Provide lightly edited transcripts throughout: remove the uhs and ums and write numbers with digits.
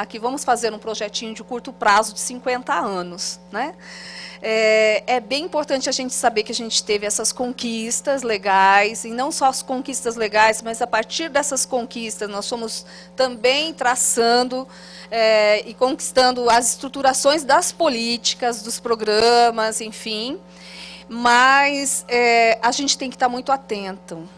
Aqui vamos fazer um projetinho de curto prazo de 50 anos, né? É bem importante a gente saber que a gente teve essas conquistas legais, e não só as conquistas legais, mas a partir dessas conquistas nós fomos também traçando e conquistando as estruturações das políticas, dos programas, enfim. Mas a gente tem que estar muito atento,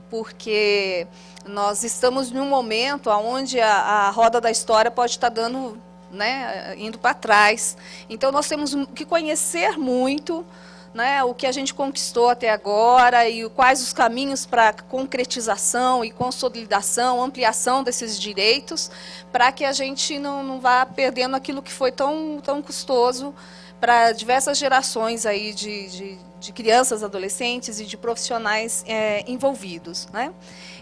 porque nós estamos num momento onde a roda da história pode estar dando, né, indo para trás. Então, nós temos que conhecer muito, né, o que a gente conquistou até agora e quais os caminhos para concretização e consolidação, ampliação desses direitos, para que a gente não vá perdendo aquilo que foi tão custoso para diversas gerações aí de crianças, adolescentes e de profissionais envolvidos, né?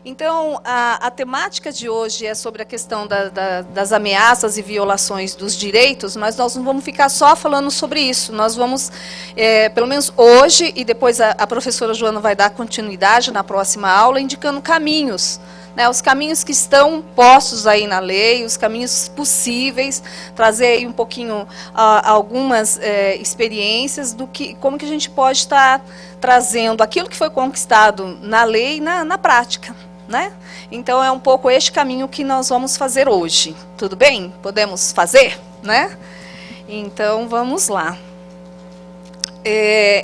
Então, a temática de hoje é sobre a questão das ameaças e violações dos direitos, mas nós não vamos ficar só falando sobre isso. Nós vamos, pelo menos hoje, e depois a professora Joana vai dar continuidade na próxima aula, indicando caminhos, né, os caminhos que estão postos aí na lei, os caminhos possíveis, trazer aí um pouquinho algumas experiências do como que a gente pode estar trazendo aquilo que foi conquistado na lei na prática, né? Então, é um pouco este caminho que nós vamos fazer hoje. Tudo bem? Podemos fazer, né? Então, vamos lá.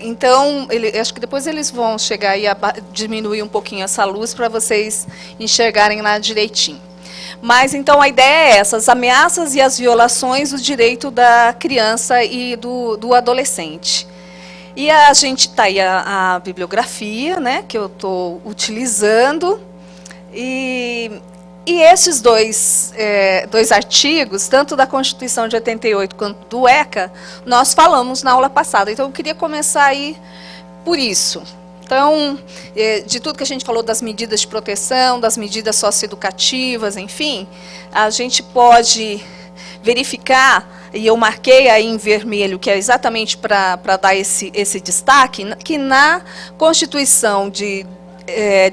Então, acho que depois eles vão chegar e diminuir um pouquinho essa luz para vocês enxergarem lá direitinho. Mas, então, a ideia é essa, as ameaças e as violações do direito da criança e do adolescente. E a gente está aí a bibliografia, né, que eu estou utilizando, e esses dois artigos, tanto da Constituição de 88 quanto do ECA, nós falamos na aula passada. Então, eu queria começar aí por isso. Então, de tudo que a gente falou das medidas de proteção, das medidas socioeducativas, enfim, a gente pode verificar, e eu marquei aí em vermelho, que é exatamente para dar esse destaque, que na Constituição de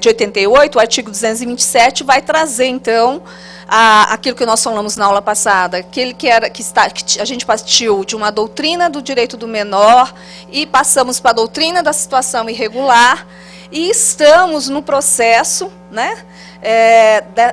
88, o artigo 227, vai trazer, então, aquilo que nós falamos na aula passada, aquele que a gente partiu de uma doutrina do direito do menor e passamos para a doutrina da situação irregular, e estamos no processo, né,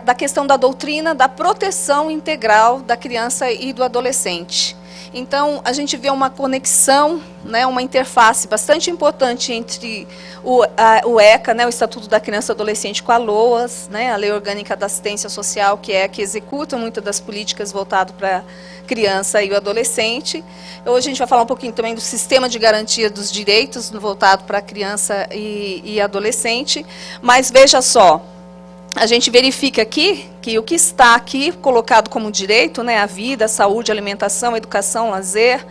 da questão da doutrina da proteção integral da criança e do adolescente. Então, a gente vê uma conexão, né, uma interface bastante importante entre o ECA, né, o Estatuto da Criança e Adolescente, com a LOAS, né, a Lei Orgânica da Assistência Social, que executa muitas das políticas voltadas para a criança e o adolescente. Hoje a gente vai falar um pouquinho também do sistema de garantia dos direitos voltado para a criança e adolescente, mas veja só, a gente verifica aqui que o que está aqui colocado como direito, né, a vida, a saúde, a alimentação, a educação, lazer,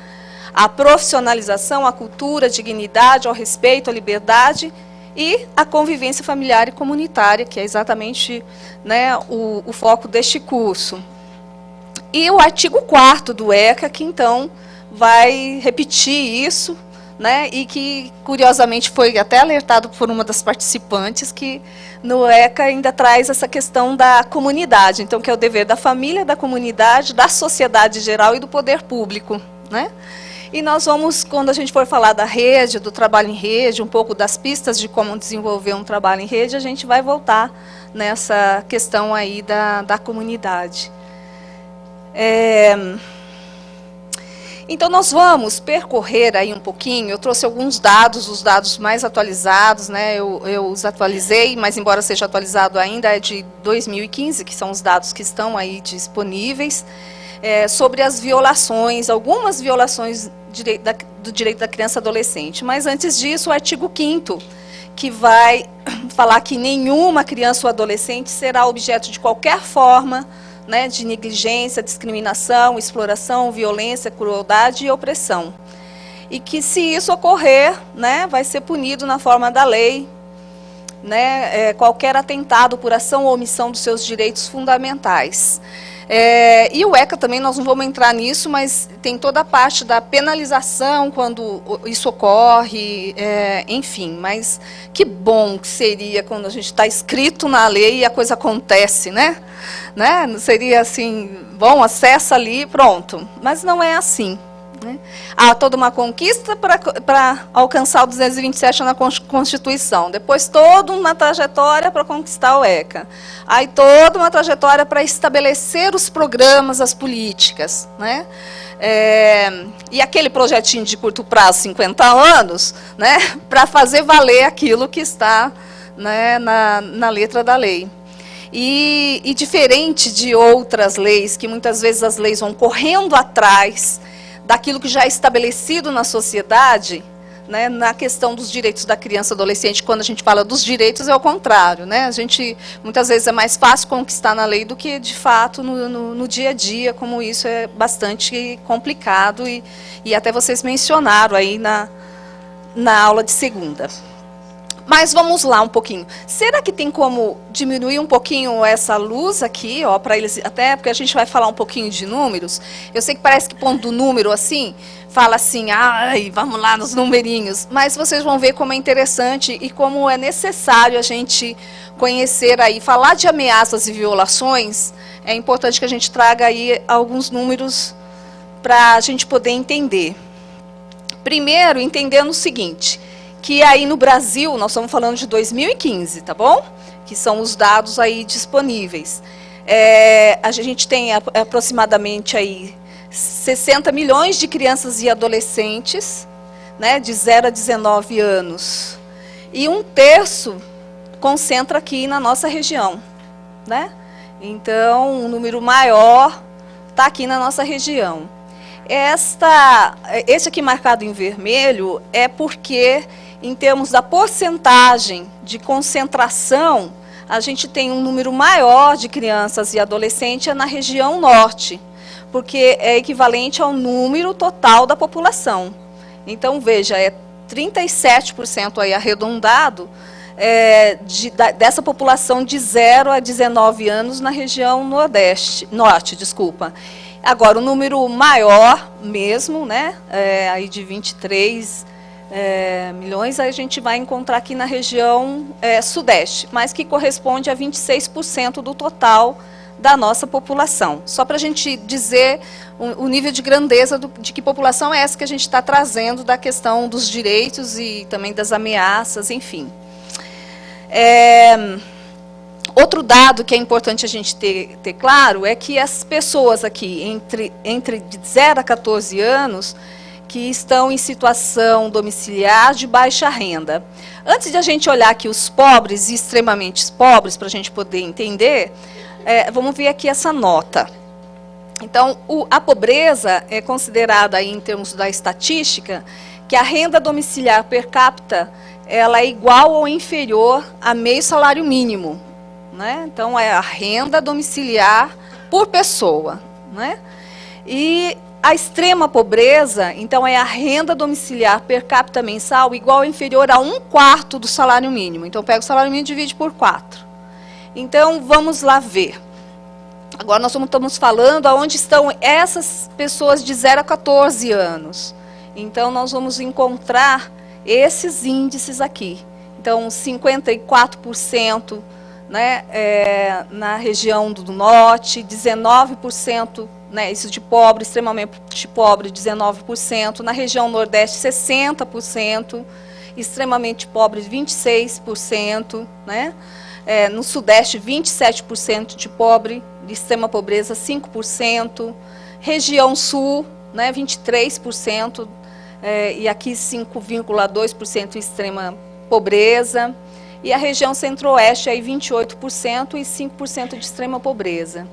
a profissionalização, a cultura, a dignidade, ao respeito, a liberdade e a convivência familiar e comunitária, que é exatamente, né, o foco deste curso. E o artigo 4º do ECA, que então vai repetir isso, né, e que, curiosamente, foi até alertado por uma das participantes, que no ECA ainda traz essa questão da comunidade, então, que é o dever da família, da comunidade, da sociedade geral e do poder público, né? E nós vamos, quando a gente for falar da rede, do trabalho em rede, um pouco das pistas de como desenvolver um trabalho em rede, a gente vai voltar nessa questão aí da comunidade. Então, nós vamos percorrer aí um pouquinho, eu trouxe alguns dados, os dados mais atualizados, né, eu os atualizei, mas embora seja atualizado ainda, é de 2015, que são os dados que estão aí disponíveis, sobre as violações, algumas violações do direito da criança e adolescente. Mas, antes disso, o artigo 5º, que vai falar que nenhuma criança ou adolescente será objeto de qualquer forma, né, de negligência, discriminação, exploração, violência, crueldade e opressão. E que, se isso ocorrer, né, vai ser punido na forma da lei, né, qualquer atentado por ação ou omissão dos seus direitos fundamentais. E o ECA também, nós não vamos entrar nisso, mas tem toda a parte da penalização quando isso ocorre, enfim, mas que bom que seria quando a gente está escrito na lei e a coisa acontece, né? né? Não seria assim, bom, acessa ali, pronto. Mas não é assim. Né? Há toda uma conquista para alcançar o 227 na Constituição. Depois, toda uma trajetória para conquistar o ECA. Aí, toda uma trajetória para estabelecer os programas, as políticas. Né? E aquele projetinho de curto prazo, 50 anos, né? Para fazer valer aquilo que está, né, na letra da lei. E diferente de outras leis, que muitas vezes as leis vão correndo atrás daquilo que já é estabelecido na sociedade, né, na questão dos direitos da criança e adolescente, quando a gente fala dos direitos, é o contrário. Né? A gente, muitas vezes, é mais fácil conquistar na lei do que, de fato, no dia a dia, como isso é bastante complicado, e até vocês mencionaram aí na aula de segunda. Mas vamos lá um pouquinho. Será que tem como diminuir um pouquinho essa luz aqui, ó, para eles, até porque a gente vai falar um pouquinho de números. Eu sei que parece que pondo número assim, fala assim, ai, vamos lá nos numerinhos. Mas vocês vão ver como é interessante e como é necessário a gente conhecer aí, falar de ameaças e violações. É importante que a gente traga aí alguns números para a gente poder entender. Primeiro, entendendo o seguinte, que aí no Brasil, nós estamos falando de 2015, tá bom? Que são os dados aí disponíveis. A gente tem aproximadamente aí 60 milhões de crianças e adolescentes, né, de 0 a 19 anos. E 1/3 concentra aqui na nossa região. Né? Então, um número maior está aqui na nossa região. Esse aqui marcado em vermelho é porque, em termos da porcentagem de concentração, a gente tem um número maior de crianças e adolescentes na região norte, porque é equivalente ao número total da população. Então, veja, é 37% aí arredondado dessa população de 0 a 19 anos na região norte, desculpa. Agora, o número maior mesmo, né, aí de 23 milhões, a gente vai encontrar aqui na região sudeste, mas que corresponde a 26% do total da nossa população. Só para a gente dizer o nível de grandeza de que população é essa que a gente está trazendo da questão dos direitos e também das ameaças, enfim. Outro dado que é importante a gente ter claro é que as pessoas aqui entre 0 a 14 anos que estão em situação domiciliar de baixa renda. Antes de a gente olhar aqui os pobres e extremamente pobres, para a gente poder entender, vamos ver aqui essa nota. Então, a pobreza é considerada, aí, em termos da estatística, que a renda domiciliar per capita ela é igual ou inferior a meio salário mínimo. Né? Então, é a renda domiciliar por pessoa. Né? E a extrema pobreza, então, é a renda domiciliar per capita mensal igual ou inferior a 1/4 do salário mínimo. Então, pega o salário mínimo e divide por 4. Então, vamos lá ver. Agora, nós estamos falando aonde estão essas pessoas de 0 a 14 anos. Então, nós vamos encontrar esses índices aqui. Então, 54%, né, na região do norte, 19%, né, isso de pobre, extremamente pobre, 19%, na região nordeste, 60%, extremamente pobre, 26%, né, no sudeste, 27% de pobre, de extrema pobreza, 5%, região sul, né, 23%, e aqui 5,2% extrema pobreza, e a região centro-oeste, aí 28% e 5% de extrema pobreza.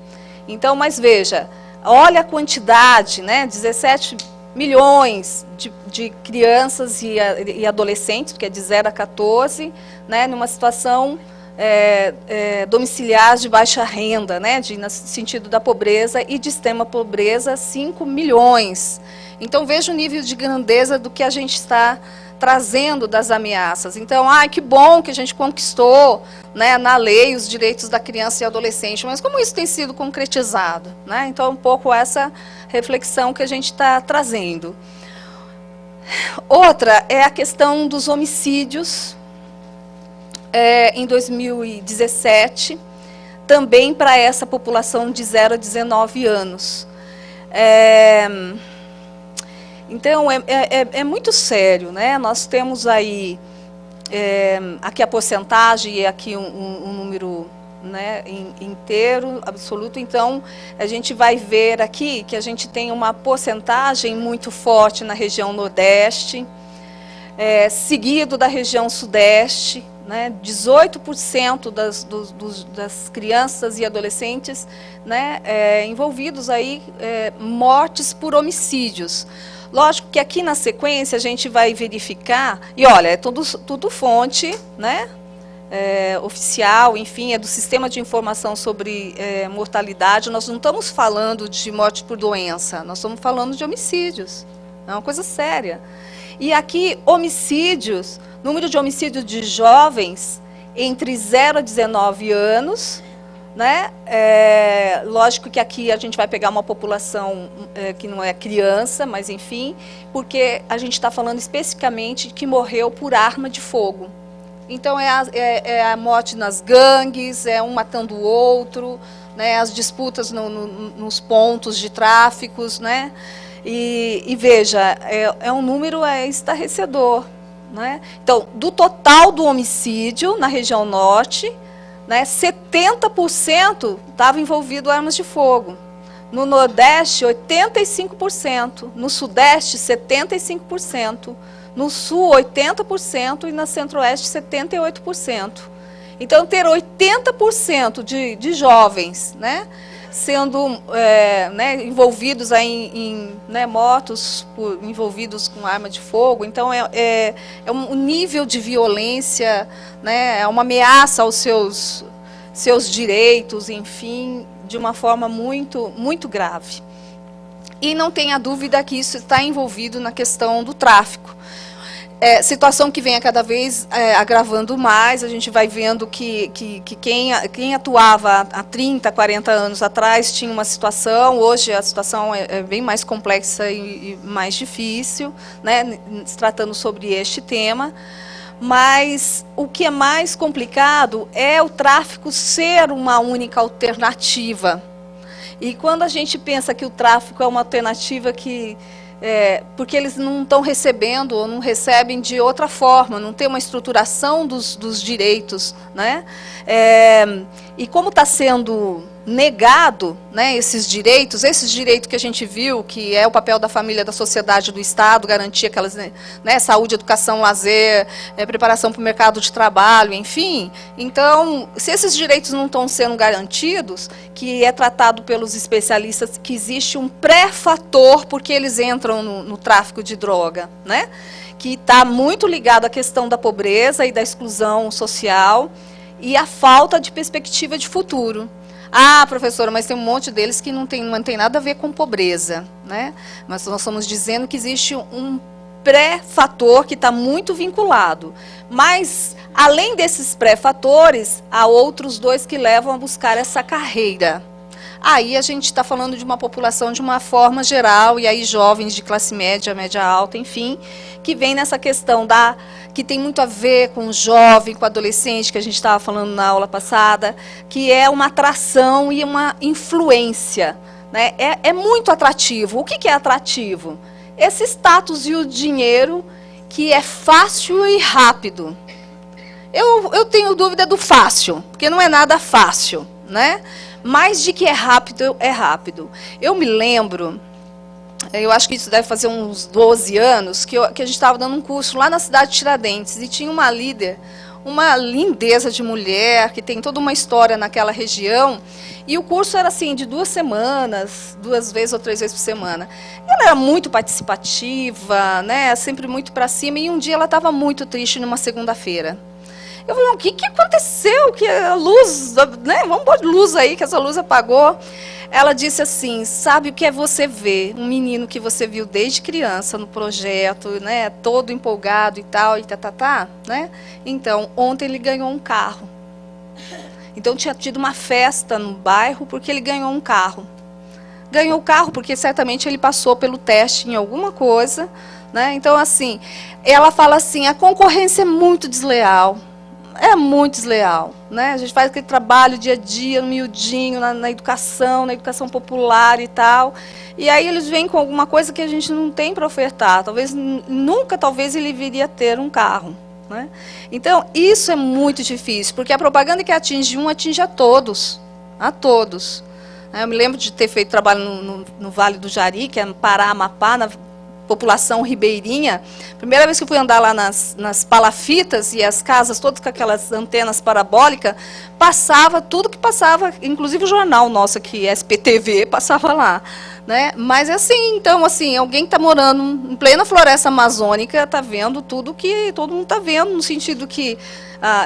Então, mas veja, olha a quantidade, né, 17 milhões de crianças e adolescentes, porque é de 0 a 14, né, numa situação domiciliar de baixa renda, né, no sentido da pobreza, e de extrema pobreza, 5 milhões. Então, veja o nível de grandeza do que a gente está trazendo das ameaças. Então, que bom que a gente conquistou, né, na lei os direitos da criança e adolescente, mas como isso tem sido concretizado? Né? Então, um pouco essa reflexão que a gente está trazendo. Outra é a questão dos homicídios. Em 2017, também para essa população de 0 a 19 anos. Então, é muito sério, né? Nós temos aí, aqui a porcentagem e aqui um número, né, inteiro, absoluto. Então, a gente vai ver aqui que a gente tem uma porcentagem muito forte na região Nordeste, seguido da região Sudeste, né, 18% das crianças e adolescentes, né, envolvidos aí, mortes por homicídios. Lógico que aqui na sequência a gente vai verificar, e olha, é tudo fonte, né, oficial, enfim, é do Sistema de Informação sobre Mortalidade. Nós não estamos falando de morte por doença, nós estamos falando de homicídios, é uma coisa séria. E aqui, homicídios, número de homicídios de jovens entre 0 a 19 anos, né? Lógico que aqui a gente vai pegar uma população que não é criança, mas enfim, porque a gente está falando especificamente que morreu por arma de fogo. Então, é a morte nas gangues, um matando o outro, né? As disputas nos pontos de tráficos, né? E veja, é um número estarrecedor, né? Então, do total do homicídio na região norte, né, 70% estava envolvido em armas de fogo. No Nordeste, 85%. No Sudeste, 75%. No Sul, 80%. E na Centro-Oeste, 78%. Então, ter 80% de jovens, né, sendo né, envolvidos aí em mortos envolvidos com arma de fogo. Então, é um nível de violência, né, é uma ameaça aos seus direitos, enfim, de uma forma muito, muito grave. E não tenha dúvida que isso está envolvido na questão do tráfico. Situação que vem a cada vez agravando mais. A gente vai vendo que quem atuava há 30, 40 anos atrás tinha uma situação, hoje a situação é bem mais complexa e mais difícil, né, se tratando sobre este tema. Mas o que é mais complicado é o tráfico ser uma única alternativa. E quando a gente pensa que o tráfico é uma alternativa porque eles não estão recebendo ou não recebem de outra forma, não tem uma estruturação dos direitos, né? E como está sendo negado, né, esses direitos que a gente viu, que é o papel da família, da sociedade, do Estado, garantir aquelas, né, saúde, educação, lazer, preparação para o mercado de trabalho, enfim. Então, se esses direitos não estão sendo garantidos, que é tratado pelos especialistas que existe um pré-fator porque eles entram no tráfico de droga, né, que está muito ligado à questão da pobreza e da exclusão social e a falta de perspectiva de futuro. Ah, professora, mas tem um monte deles que não tem nada a ver com pobreza, né? Mas nós estamos dizendo que existe um pré-fator que está muito vinculado. Mas, além desses pré-fatores, há outros dois que levam a buscar essa carreira. Aí a gente está falando de uma população de uma forma geral, e aí jovens de classe média, média alta, enfim, que vem nessa questão que tem muito a ver com o jovem, com o adolescente, que a gente estava falando na aula passada, que é uma atração e uma influência, né? É muito atrativo. O que é atrativo? Esse status e o dinheiro que é fácil e rápido. Eu tenho dúvida do fácil, porque não é nada fácil, né? Mas de que é rápido, é rápido. Eu me lembro, eu acho que isso deve fazer uns 12 anos, que a gente estava dando um curso lá na cidade de Tiradentes, e tinha uma líder, uma lindeza de mulher, que tem toda uma história naquela região, e o curso era assim, de 2 semanas, 2 vezes ou 3 vezes por semana. Ela era muito participativa, né, sempre muito para cima, e um dia ela estava muito triste numa segunda-feira. Eu falei, o que aconteceu? Que a luz, né? Vamos pôr luz aí, que essa luz apagou. Ela disse assim, sabe o que é você ver um menino que você viu desde criança no projeto, né? Todo empolgado e tal, né? Então, ontem ele ganhou um carro. Então, tinha tido uma festa no bairro porque ele ganhou um carro. Ganhou o carro porque certamente ele passou pelo teste em alguma coisa, né? Então, assim, ela fala assim, a concorrência é muito desleal. é muito desleal, né? A gente faz aquele trabalho dia a dia, no miudinho, na educação popular e tal, e aí eles vêm com alguma coisa que a gente não tem para ofertar. Talvez nunca, talvez ele viria a ter um carro, né? Então isso é muito difícil, porque a propaganda que atinge um atinge a todos, a todos. Eu me lembro de ter feito trabalho no Vale do Jari, que é Pará, Amapá, na população ribeirinha. Primeira vez que eu fui andar lá nas palafitas e as casas todas com aquelas antenas parabólicas, passava tudo que passava, inclusive o jornal nosso aqui, SPTV, passava lá, né? Mas é assim, então, assim, alguém que está morando em plena floresta amazônica está vendo tudo que todo mundo está vendo, no sentido que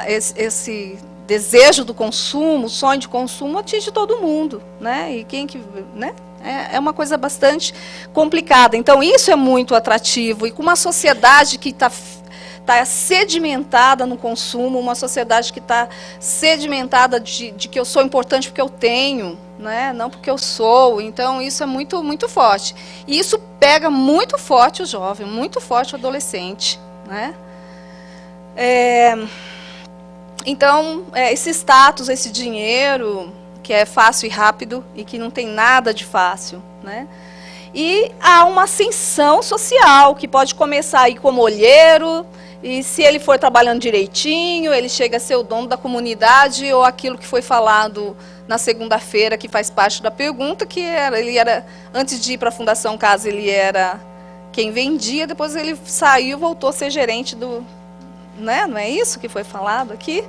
esse desejo do consumo, o sonho de consumo atinge todo mundo, né? E quem que, né? É uma coisa bastante complicada. Então, isso é muito atrativo. E com uma sociedade que está sedimentada no consumo, uma sociedade que está sedimentada de que eu sou importante porque eu tenho, né? Não porque eu sou. Então, isso é muito, muito forte. E isso pega muito forte o jovem, muito forte o adolescente, né? Então, esse status, esse dinheiro, que é fácil e rápido e que não tem nada de fácil, né? E há uma ascensão social que pode começar aí como olheiro, e se ele for trabalhando direitinho, ele chega a ser o dono da comunidade, ou aquilo que foi falado na segunda-feira, que faz parte da pergunta, que ele era, antes de ir para a Fundação Casa, ele era quem vendia, depois ele saiu, voltou a ser gerente do... né? Não é isso que foi falado aqui?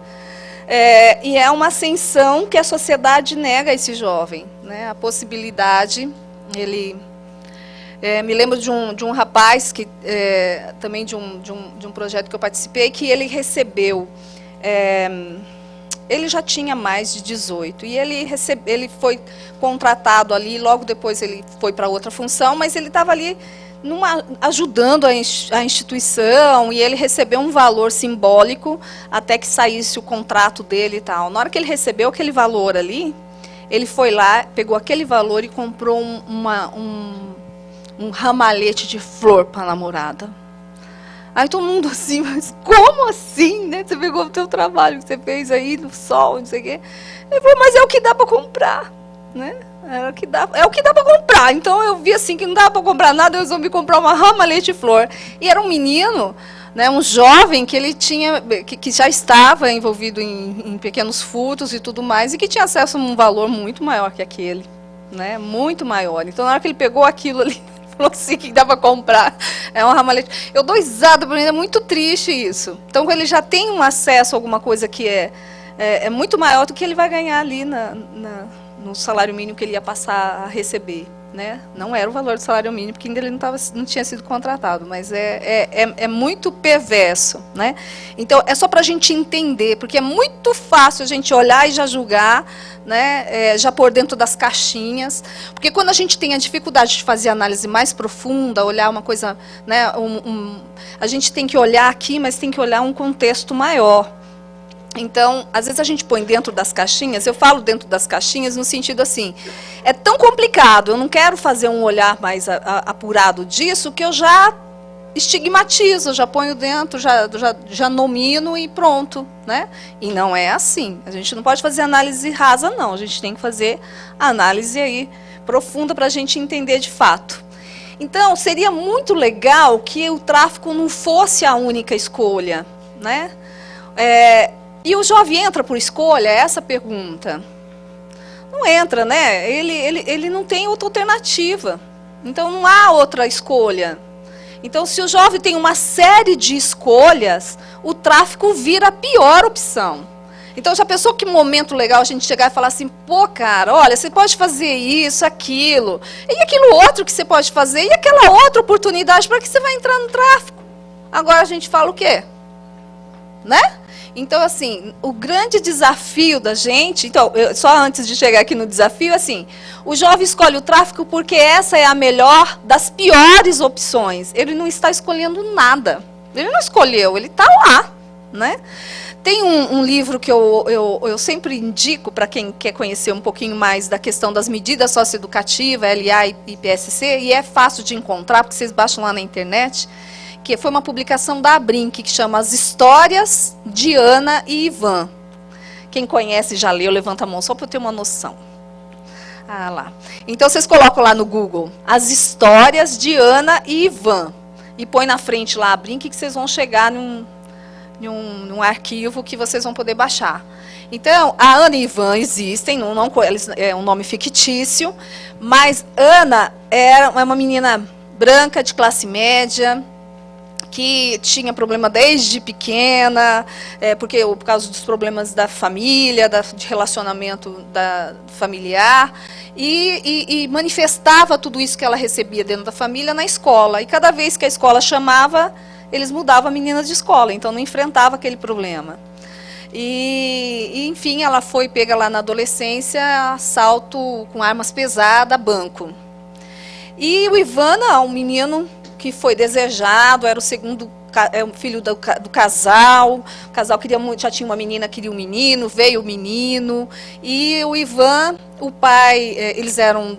E é uma ascensão que a sociedade nega a esse jovem, né? A possibilidade, me lembro de um rapaz, que também de um projeto que eu participei, que ele recebeu, ele já tinha mais de 18, e ele foi contratado ali, logo depois ele foi para outra função, mas ele estava ali ajudando a instituição, e ele recebeu um valor simbólico até que saísse o contrato dele e tal. Na hora que ele recebeu aquele valor ali, ele foi lá, pegou aquele valor e comprou um ramalhete de flor para a namorada. Aí todo mundo assim, mas como assim, né? Você pegou o teu trabalho que você fez aí no sol, não sei o quê. Ele falou, mas é o que dá para comprar, né? É o que dá para comprar. Então eu vi assim que não dava para comprar nada, eu resolvi comprar uma ramalhete de flor. E era um menino, né, um jovem que ele tinha, que já estava envolvido em pequenos furtos e tudo mais, e que tinha acesso a um valor muito maior que aquele, né? Muito maior. Então na hora que ele pegou aquilo ali, falou assim que dá para comprar. É uma ramalhete. Eu dou risada, para mim é muito triste isso. Então quando ele já tem um acesso a alguma coisa que é muito maior do que ele vai ganhar ali no salário mínimo que ele ia passar a receber, né? Não era o valor do salário mínimo, porque ainda ele não tinha sido contratado, mas é muito perverso, né? Então, é só para a gente entender, porque é muito fácil a gente olhar e já julgar, né? Já por dentro das caixinhas, porque quando a gente tem a dificuldade de fazer análise mais profunda, olhar uma coisa, né? A gente tem que olhar aqui, mas tem que olhar um contexto maior. Então, às vezes a gente põe dentro das caixinhas, eu falo dentro das caixinhas no sentido assim, é tão complicado, eu não quero fazer um olhar mais apurado disso, que eu já estigmatizo, já ponho dentro, já nomino e pronto, né? E não é assim, a gente não pode fazer análise rasa não, a gente tem que fazer análise aí profunda para a gente entender de fato. Então, seria muito legal que o tráfico não fosse a única escolha, né? E o jovem entra por escolha? É essa a pergunta. Não entra, né? Ele não tem outra alternativa. Então, não há outra escolha. Então, se o jovem tem uma série de escolhas, o tráfico vira a pior opção. Então, já pensou que momento legal a gente chegar e falar assim, pô, cara, olha, você pode fazer isso, aquilo, e aquilo outro que você pode fazer, e aquela outra oportunidade, para que você vai entrar no tráfico? Agora a gente fala o quê? Né? Então, assim, o grande desafio da gente... Então, só antes de chegar aqui no desafio, assim, o jovem escolhe o tráfico porque essa é a melhor das piores opções. Ele não está escolhendo nada. Ele não escolheu, ele está lá, né? Tem um livro que eu sempre indico para quem quer conhecer um pouquinho mais da questão das medidas socioeducativas, LA e PSC, e é fácil de encontrar, porque vocês baixam lá na internet, que foi uma publicação da Abrinq, que chama As Histórias de Ana e Ivan. Quem conhece já leu, levanta a mão, só para eu ter uma noção. Ah, lá. Então, vocês colocam lá no Google, As Histórias de Ana e Ivan, e põe na frente lá a Abrinq, que vocês vão chegar num arquivo que vocês vão poder baixar. Então, a Ana e Ivan existem, é um nome fictício, mas Ana é uma menina branca, de classe média, que tinha problema desde pequena, por causa dos problemas da família, de relacionamento familiar, e manifestava tudo isso que ela recebia dentro da família na escola. E cada vez que a escola chamava, eles mudavam a menina de escola, então não enfrentava aquele problema. Enfim, ela foi pega lá na adolescência, assalto com armas pesadas, banco. E o Ivan, um menino que foi desejado, era o segundo filho do casal. O casal queria muito, já tinha uma menina, queria um menino, veio o menino. E o Ivan, o pai, eles eram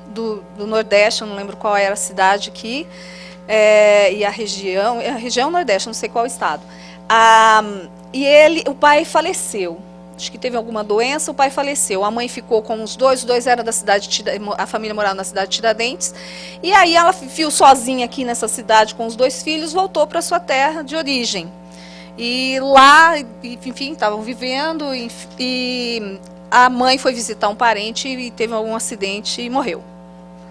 do Nordeste, eu não lembro qual era a cidade aqui, e a região Nordeste, não sei qual estado. O pai faleceu. Acho que teve alguma doença, o pai faleceu. A mãe ficou com os dois eram da cidade, a família morava na cidade de Tiradentes. E aí ela viu sozinha aqui nessa cidade com os 2 filhos, voltou para sua terra de origem. E lá, enfim, estavam vivendo, e a mãe foi visitar um parente e teve algum acidente e morreu.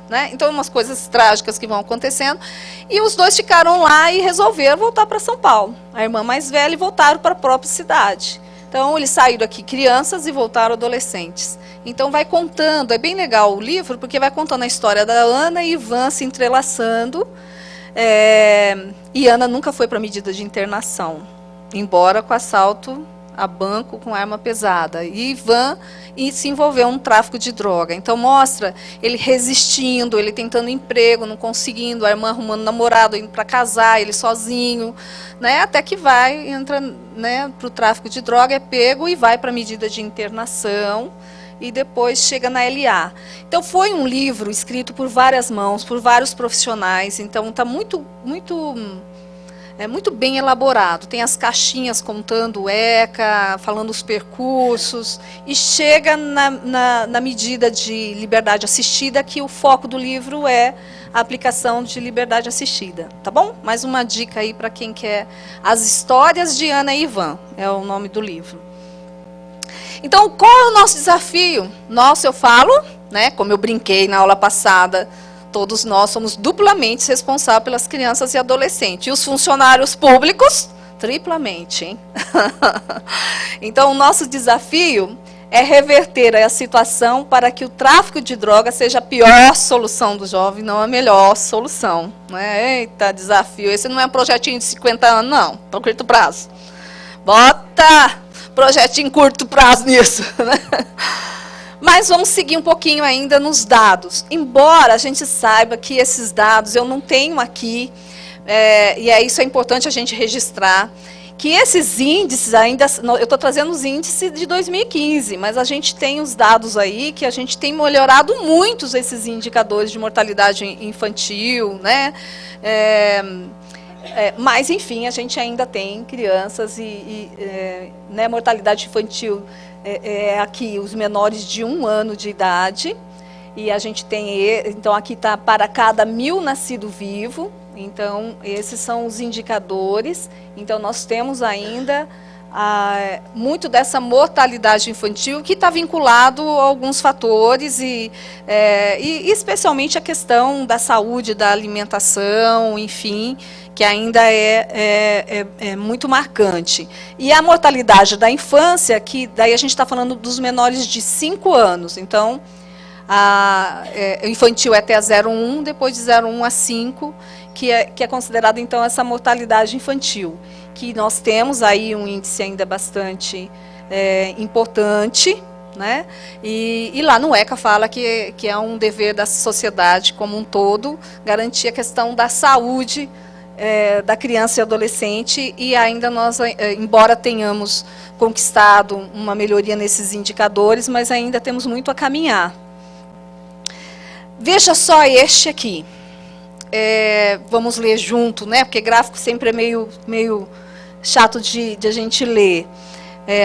Né? Então, umas coisas trágicas que vão acontecendo. E os 2 ficaram lá e resolveram voltar para São Paulo. A irmã mais velha, e voltaram para a própria cidade. Então, eles saíram aqui crianças e voltaram adolescentes. Então, vai contando, é bem legal o livro, porque vai contando a história da Ana e Ivan se entrelaçando. E Ana nunca foi para medida de internação, embora com assalto a banco com arma pesada. E Ivan se envolveu num tráfico de droga. Então, mostra ele resistindo, ele tentando emprego, não conseguindo, a irmã arrumando namorado, indo para casar, ele sozinho, né? Até que entra, né, para o tráfico de droga, é pego e vai para a medida de internação e depois chega na LA. Então, foi um livro escrito por várias mãos, por vários profissionais. Então, está muito bem elaborado. Tem as caixinhas contando o ECA, falando os percursos, e chega na medida de liberdade assistida, que o foco do livro é a aplicação de liberdade assistida. Tá bom? Mais uma dica aí para quem quer. As Histórias de Ana e Ivan é o nome do livro. Então, qual é o nosso desafio? Nossa, eu falo, né, como eu brinquei na aula passada, todos nós somos duplamente responsáveis pelas crianças e adolescentes. E os funcionários públicos, triplamente, hein? Então, o nosso desafio é reverter a situação para que o tráfico de drogas seja a pior solução do jovem, não a melhor solução. Né? Eita, desafio. Esse não é um projetinho de 50 anos, não. Para curto prazo. Bota projetinho curto prazo nisso. Né? Mas vamos seguir um pouquinho ainda nos dados. Embora a gente saiba que esses dados eu não tenho aqui, isso é importante a gente registrar, que esses índices ainda, eu estou trazendo os índices de 2015, mas a gente tem os dados aí que a gente tem melhorado muito esses indicadores de mortalidade infantil, né? Mas, enfim, a gente ainda tem crianças né, mortalidade infantil aqui, os menores de 1 ano de idade, e a gente tem, então aqui está para cada 1000 nascido vivo, então esses são os indicadores. Então nós temos ainda muito dessa mortalidade infantil que está vinculado a alguns fatores e especialmente a questão da saúde, da alimentação, enfim, que ainda é muito marcante. E a mortalidade da infância, que daí a gente está falando dos menores de 5 anos, então o infantil é até 0,1, depois de 0,1 a 5, que é considerado então essa mortalidade infantil, que nós temos aí um índice ainda bastante importante, né? E lá no ECA fala que é um dever da sociedade como um todo garantir a questão da saúde da criança e adolescente, e ainda nós, embora tenhamos conquistado uma melhoria nesses indicadores, mas ainda temos muito a caminhar. Veja só este aqui. vamos ler junto, né? Porque gráfico sempre é meio chato de a gente ler.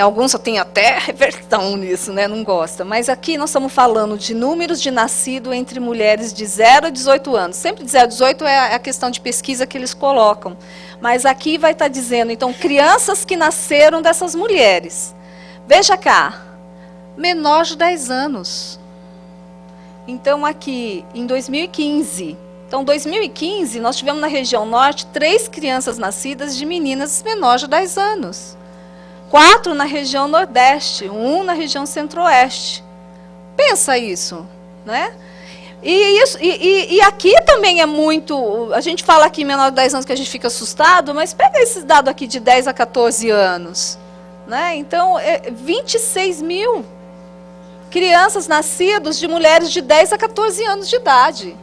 Alguns só tem até reversão nisso, né? Não gosta. Mas aqui nós estamos falando de números de nascido entre mulheres de 0 a 18 anos. Sempre de 0 a 18 é a questão de pesquisa que eles colocam. Mas aqui vai estar dizendo, então, crianças que nasceram dessas mulheres. Veja cá, menor de 10 anos. Então, aqui, em 2015... Então, 2015, nós tivemos na região norte 3 crianças nascidas de meninas menores de 10 anos. 4 na região nordeste, 1 na região centro-oeste. Pensa isso, né? E aqui também é muito... A gente fala aqui menor de 10 anos que a gente fica assustado, mas pega esse dado aqui de 10 a 14 anos. Né? Então, 26 mil crianças nascidas de mulheres de 10 a 14 anos de idade.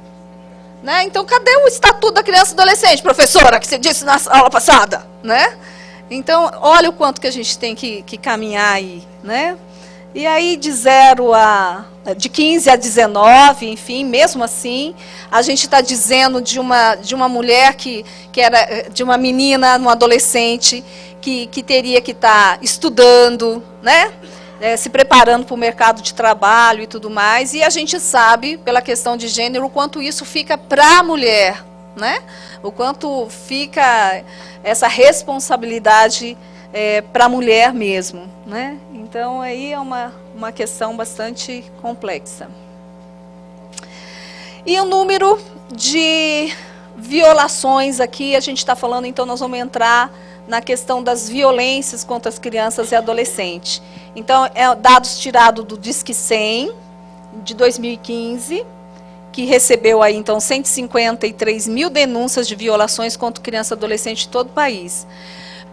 Né? Então, cadê o Estatuto da Criança e Adolescente, professora, que você disse na aula passada? Né? Então, olha o quanto que a gente tem que caminhar aí. Né? E aí, de 15 a 19, enfim, mesmo assim, a gente está dizendo de uma mulher que era de uma menina, uma adolescente, que teria que estar estudando, né? Se preparando para o mercado de trabalho e tudo mais, e a gente sabe, pela questão de gênero, o quanto isso fica para a mulher, né? O quanto fica essa responsabilidade para a mulher mesmo, né? Então, aí é uma questão bastante complexa. E o número de violações aqui, a gente está falando, então nós vamos entrar na questão das violências contra as crianças e adolescentes. Então, dados tirados do Disque 100, de 2015, que recebeu aí, então, 153 mil denúncias de violações contra criança e adolescente em todo o país.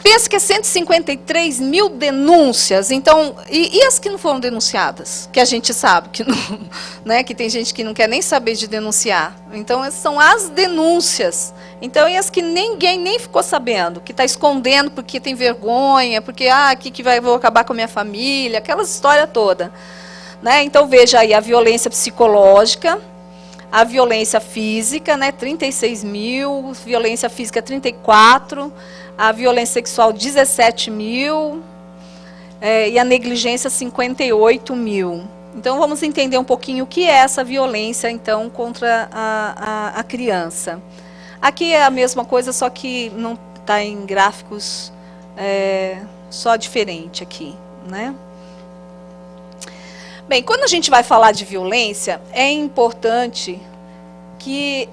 Pensa que é 153 mil denúncias, então, e as que não foram denunciadas? Que a gente sabe que não, né, que tem gente que não quer nem saber de denunciar. Então, essas são as denúncias. Então, e as que ninguém nem ficou sabendo, que está escondendo porque tem vergonha, porque, vou acabar com a minha família, aquelas histórias todas. Né? Então, veja aí a violência psicológica, a violência física, né, 36 mil, violência física 34, a violência sexual 17 mil, e a negligência 58 mil. Então, vamos entender um pouquinho o que é essa violência, então, contra a criança. Aqui é a mesma coisa, só que não está em gráficos só diferente aqui, né? Bem, quando a gente vai falar de violência, é importante que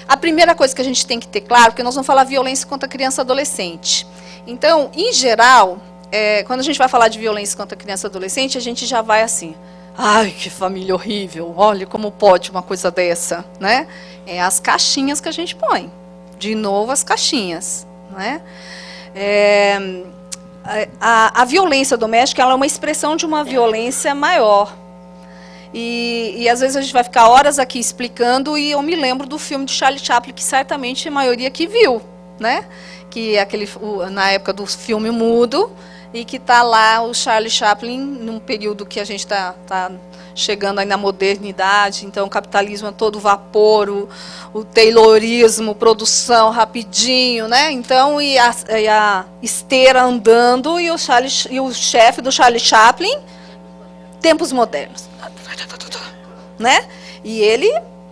a primeira coisa que a gente tem que ter claro, porque nós vamos falar violência contra criança e adolescente. Então, em geral, quando a gente vai falar de violência contra criança e adolescente, a gente já vai assim, ai, que família horrível, olha como pode uma coisa dessa, né? É as caixinhas que a gente põe. De novo, as caixinhas, né? A violência doméstica, ela é uma expressão de uma violência maior. E às vezes a gente vai ficar horas aqui explicando, e eu me lembro do filme de Charlie Chaplin, que certamente a maioria que viu, né? Que é na época do filme mudo, e que está lá o Charlie Chaplin, num período que a gente está chegando aí na modernidade, então o capitalismo é todo vapor, o taylorismo, produção rapidinho, né? Então, e a esteira andando, e o chefe do Charlie Chaplin, tempos modernos. Né? E ele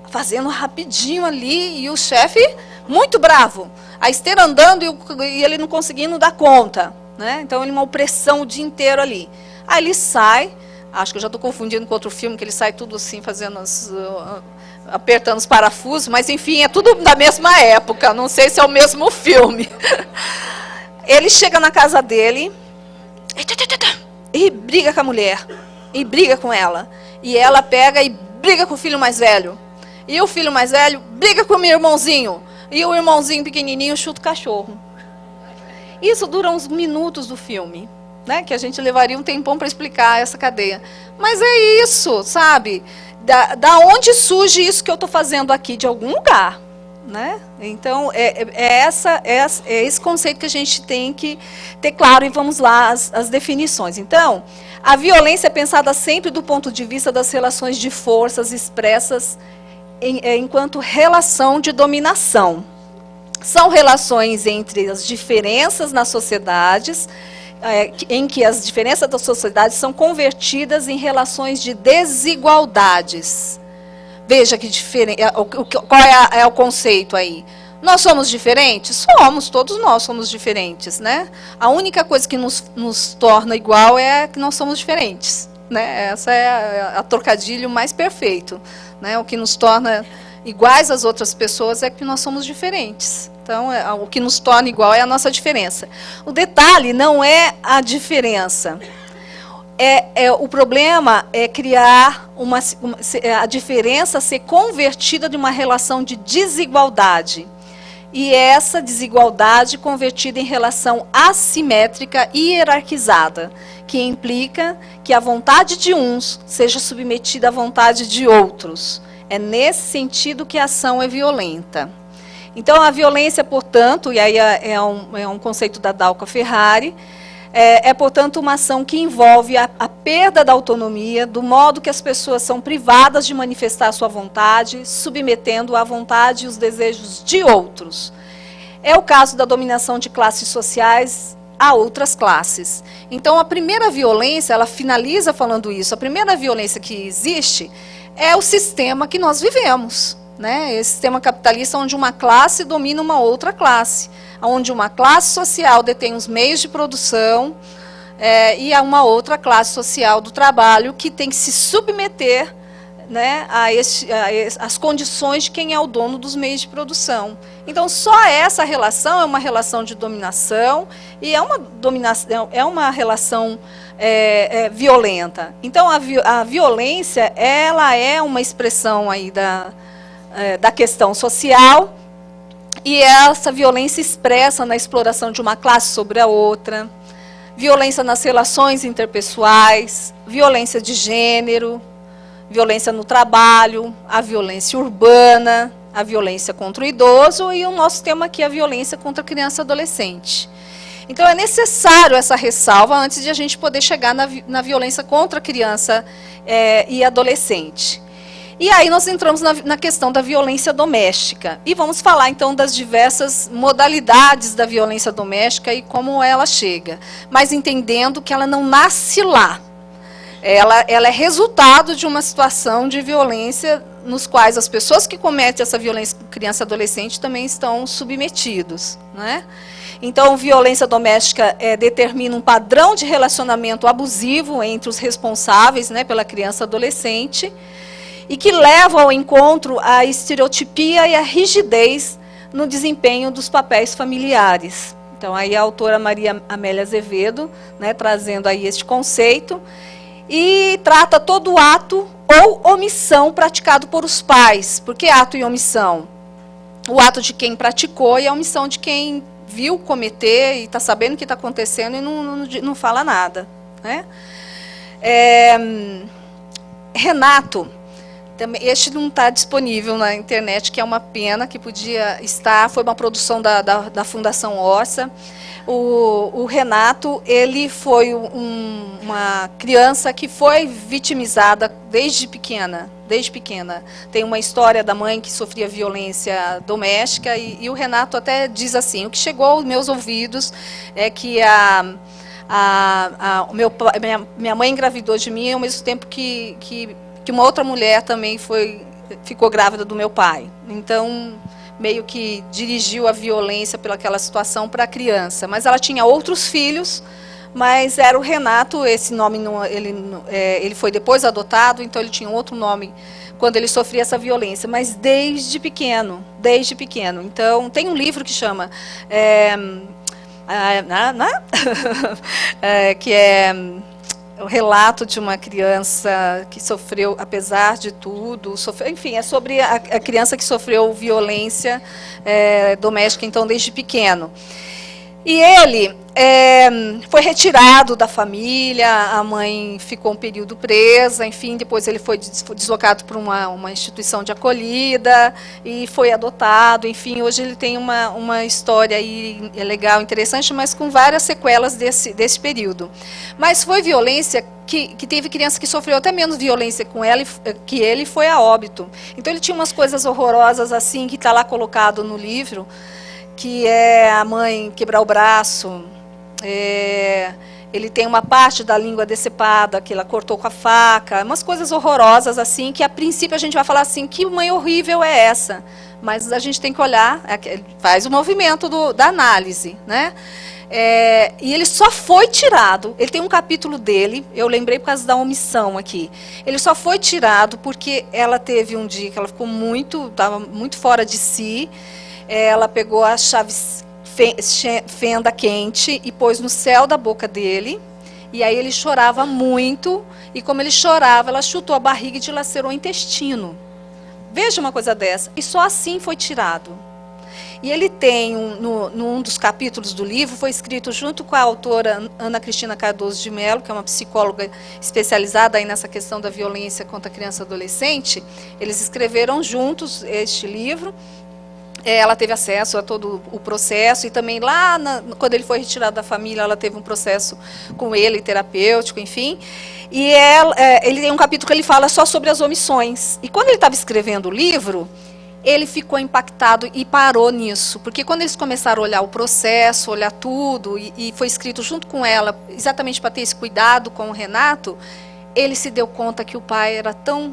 fazendo rapidinho ali, e o chefe muito bravo. A esteira andando e ele não conseguindo dar conta. Né? Então, ele uma opressão o dia inteiro ali. Aí ele sai, acho que eu já estou confundindo com outro filme, que ele sai tudo assim, fazendo apertando os parafusos, mas enfim, é tudo da mesma época, não sei se é o mesmo filme. Ele chega na casa dele e briga com a mulher, e briga com ela. E ela pega e briga com o filho mais velho. E o filho mais velho briga com o meu irmãozinho. E o irmãozinho pequenininho chuta o cachorro. Isso dura uns minutos do filme, né? Que a gente levaria um tempão para explicar essa cadeia. Mas é isso, sabe? Da onde surge isso que eu estou fazendo aqui? De algum lugar. Né? Então, é esse conceito que a gente tem que ter claro, e vamos lá, as definições. Então, a violência é pensada sempre do ponto de vista das relações de forças expressas enquanto relação de dominação. São relações entre as diferenças nas sociedades, em que as diferenças das sociedades são convertidas em relações de desigualdades. Veja que diferente, qual é o conceito aí? Nós somos diferentes? Somos, todos nós somos diferentes, né? A única coisa que nos torna igual é que nós somos diferentes, né? Essa é a trocadilho mais perfeito, né? O que nos torna iguais às outras pessoas é que nós somos diferentes. Então, o que nos torna igual é a nossa diferença. O detalhe não é a diferença. O problema é criar a diferença ser convertida de uma relação de desigualdade. E essa desigualdade convertida em relação assimétrica e hierarquizada, que implica que a vontade de uns seja submetida à vontade de outros. É nesse sentido que a ação é violenta. Então, a violência, portanto, e aí é um conceito da Dalca Ferrari, portanto, uma ação que envolve a perda da autonomia, do modo que as pessoas são privadas de manifestar a sua vontade, submetendo à vontade e os desejos de outros. É o caso da dominação de classes sociais a outras classes. Então, a primeira violência, ela finaliza falando isso, a primeira violência que existe é o sistema que nós vivemos, né? Esse sistema capitalista onde uma classe domina uma outra classe, onde uma classe social detém os meios de produção e há uma outra classe social do trabalho que tem que se submeter, né, às condições de quem é o dono dos meios de produção. Então, só essa relação é uma relação de dominação e é uma relação violenta. Então, a violência, ela é uma expressão aí da questão social, e essa violência expressa na exploração de uma classe sobre a outra, violência nas relações interpessoais, violência de gênero, violência no trabalho, a violência urbana, a violência contra o idoso e o nosso tema aqui é a violência contra a criança e adolescente. Então, é necessário essa ressalva antes de a gente poder chegar na violência contra a criança e adolescente. E aí nós entramos na questão da violência doméstica. E vamos falar, então, das diversas modalidades da violência doméstica e como ela chega. Mas entendendo que ela não nasce lá. Ela é resultado de uma situação de violência nos quais as pessoas que cometem essa violência com criança e adolescente também estão submetidos, né? Então, violência doméstica determina um padrão de relacionamento abusivo entre os responsáveis, né, pela criança e adolescente, e que leva ao encontro a estereotipia e a rigidez no desempenho dos papéis familiares. Então, aí a autora Maria Amélia Azevedo, né, trazendo aí este conceito, e trata todo ato ou omissão praticado por os pais. Por que ato e omissão? O ato de quem praticou e a omissão de quem viu cometer e está sabendo o que está acontecendo e não fala nada, né? Renato, este não está disponível na internet, que é uma pena, que podia estar, foi uma produção da Fundação Orça. O Renato, ele foi uma criança que foi vitimizada desde pequena. Tem uma história da mãe que sofria violência doméstica e o Renato até diz assim, o que chegou aos meus ouvidos é que minha mãe engravidou de mim ao mesmo tempo que uma outra mulher também ficou grávida do meu pai. Então, meio que dirigiu a violência pelaquela situação para a criança. Mas ela tinha outros filhos, mas era o Renato, esse nome ele foi depois adotado, então ele tinha outro nome quando ele sofria essa violência, mas desde pequeno. Então, tem um livro que chama... que é o relato de uma criança que sofreu, apesar de tudo, enfim, é sobre a criança que sofreu violência doméstica, então, desde pequeno. E ele foi retirado da família, a mãe ficou um período presa, enfim, depois ele foi deslocado para uma instituição de acolhida e foi adotado, enfim, hoje ele tem uma história aí legal, interessante, mas com várias sequelas desse período. Mas foi violência que teve criança que sofreu até menos violência com ela que ele, foi a óbito. Então ele tinha umas coisas horrorosas assim, que está lá colocado no livro, que é a mãe quebrar o braço, ele tem uma parte da língua decepada, que ela cortou com a faca, umas coisas horrorosas assim, que a princípio a gente vai falar assim, que mãe horrível é essa? Mas a gente tem que olhar, faz o movimento da análise, né? E ele só foi tirado, ele tem um capítulo dele, eu lembrei por causa da omissão aqui, ele só foi tirado porque ela teve um dia que ela ficou estava muito fora de si. Ela pegou a chave fenda quente e pôs no céu da boca dele. E aí ele chorava muito. E como ele chorava, ela chutou a barriga e dilacerou o intestino. Veja uma coisa dessa. E só assim foi tirado. E ele tem, num dos capítulos do livro, foi escrito junto com a autora Ana Cristina Cardoso de Mello, que é uma psicóloga especializada aí nessa questão da violência contra a criança e adolescente. Eles escreveram juntos este livro. Ela teve acesso a todo o processo e também lá, quando ele foi retirado da família, ela teve um processo com ele, terapêutico, enfim. E ele tem um capítulo que ele fala só sobre as omissões. E quando ele estava escrevendo o livro, ele ficou impactado e parou nisso. Porque quando eles começaram a olhar o processo, olhar tudo, e foi escrito junto com ela, exatamente para ter esse cuidado com o Renato, ele se deu conta que o pai era tão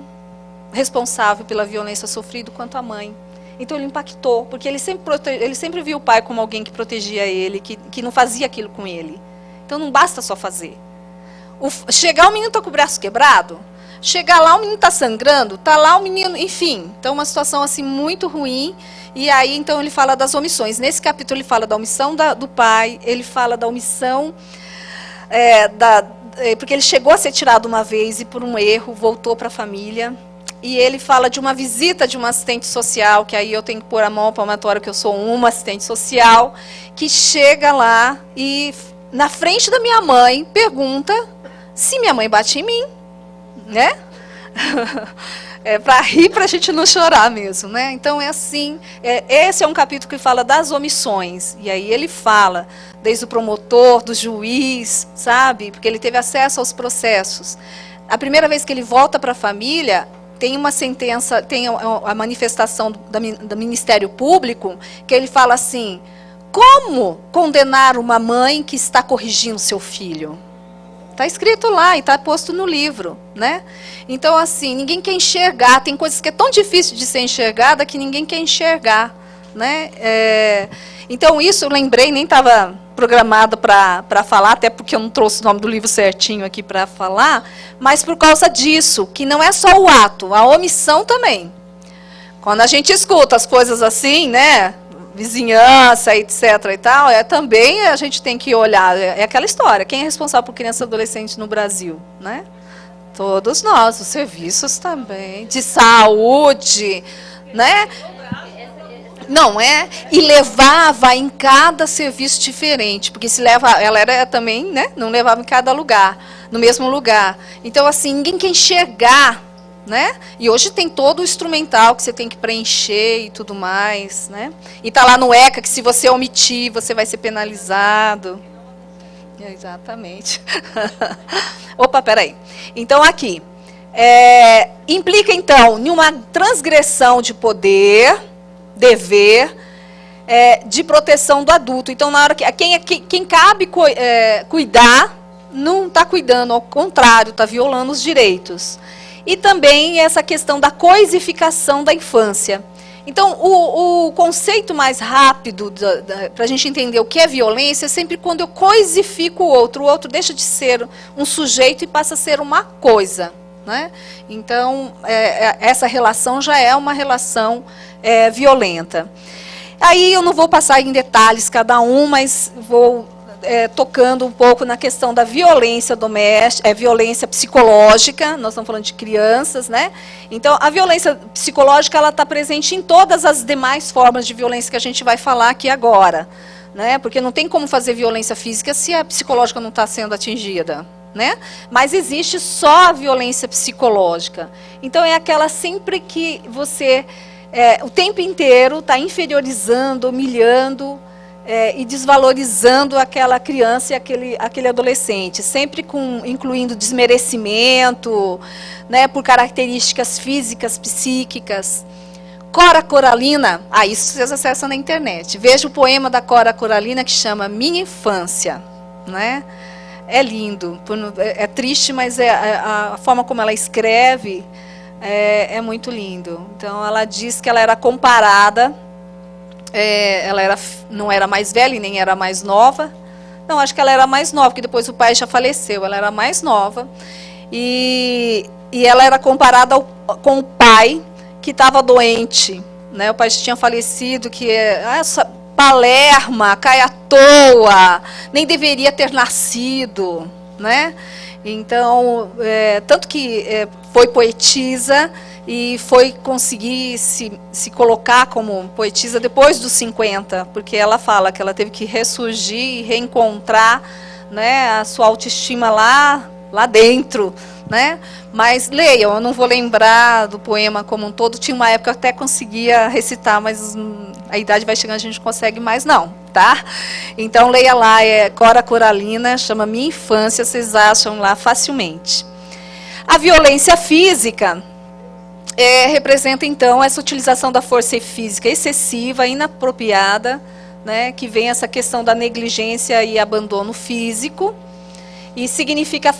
responsável pela violência sofrida quanto a mãe. Então ele impactou, porque ele sempre viu o pai como alguém que protegia ele, que não fazia aquilo com ele. Então não basta só fazer. Chegar o menino está com o braço quebrado, chegar lá o menino está sangrando, está lá o menino, enfim. Então uma situação assim muito ruim. E aí então ele fala das omissões. Nesse capítulo ele fala da omissão do pai, ele fala da omissão, porque ele chegou a ser tirado uma vez e por um erro voltou para a família. E ele fala de uma visita de uma assistente social, que aí eu tenho que pôr a mão à palmatória, que eu sou uma assistente social, que chega lá e, na frente da minha mãe, pergunta se minha mãe bate em mim, né? Para rir, para a gente não chorar mesmo, né? Então é assim, esse é um capítulo que fala das omissões, e aí ele fala desde o promotor, do juiz, sabe? Porque ele teve acesso aos processos. A primeira vez que ele volta para a família, tem uma sentença, tem a manifestação do Ministério Público, que ele fala assim, como condenar uma mãe que está corrigindo seu filho? Está escrito lá e está posto no livro, né? Então, assim, ninguém quer enxergar, tem coisas que é tão difícil de ser enxergada que ninguém quer enxergar, né? Então, isso eu lembrei, nem estava programada para falar, até porque eu não trouxe o nome do livro certinho aqui para falar, mas por causa disso, que não é só o ato, a omissão também. Quando a gente escuta as coisas assim, né, vizinhança, etc. e tal, também a gente tem que olhar, é aquela história, quem é responsável por criança e adolescente no Brasil, né? Todos nós, os serviços também, de saúde, né? Não é? E levava em cada serviço diferente, porque ela era também, né? Não levava em cada lugar, no mesmo lugar. Então, assim, ninguém quer enxergar, né? E hoje tem todo o instrumental que você tem que preencher e tudo mais, né? E tá lá no ECA que se você omitir, você vai ser penalizado. Exatamente. Opa, peraí. Então, aqui. Implica, então, em uma transgressão de poder, dever, de proteção do adulto. Então, na hora que quem cabe cuidar, não está cuidando, ao contrário, está violando os direitos. E também essa questão da coisificação da infância. Então, o conceito mais rápido para a gente entender o que é violência é sempre quando eu coisifico o outro deixa de ser um sujeito e passa a ser uma coisa, né? Então, essa relação já é uma relação violenta. Aí eu não vou passar em detalhes cada um, mas vou tocando um pouco na questão da violência doméstica, violência psicológica, nós estamos falando de crianças, né? Então, a violência psicológica, ela está presente em todas as demais formas de violência que a gente vai falar aqui agora, né? Porque não tem como fazer violência física se a psicológica não está sendo atingida, né? Mas existe só a violência psicológica. Então é aquela sempre que você o tempo inteiro está inferiorizando, humilhando e desvalorizando aquela criança e aquele adolescente, sempre incluindo desmerecimento, né, por características físicas, psíquicas. Cora Coralina, isso vocês acessam na internet. Veja o poema da Cora Coralina que chama Minha Infância, né? É lindo, é triste, mas a forma como ela escreve é muito lindo. Então ela diz que ela era comparada, não era mais velha e nem era mais nova. Não, acho que ela era mais nova, porque depois o pai já faleceu. Ela era mais nova e ela era comparada com o pai que estava doente, né? O pai já tinha falecido, que essa palerma, cai à toa, nem deveria ter nascido, né? Então, tanto que foi poetisa e foi conseguir se colocar como poetisa depois dos 50, porque ela fala que ela teve que ressurgir e reencontrar, né, a sua autoestima lá dentro, né? Mas leiam, eu não vou lembrar do poema como um todo. Tinha uma época que eu até conseguia recitar, mas a idade vai chegando, a gente não consegue mais não, tá? Então leia lá, Cora Coralina, chama Minha Infância, vocês acham lá facilmente. A violência física representa então essa utilização da força física excessiva, inapropriada, né, que vem essa questão da negligência e abandono físico. E significa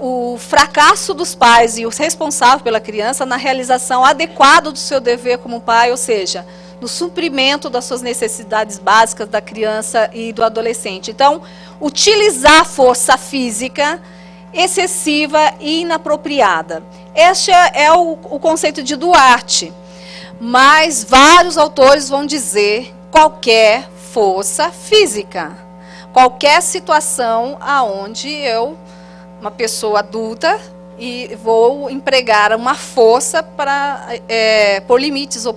o fracasso dos pais e os responsáveis pela criança na realização adequada do seu dever como pai, ou seja, no suprimento das suas necessidades básicas da criança e do adolescente. Então, utilizar a força física excessiva e inapropriada. Este é o conceito de Duarte. Mas vários autores vão dizer qualquer força física. Qualquer situação aonde uma pessoa adulta, e vou empregar uma força para pôr limites ou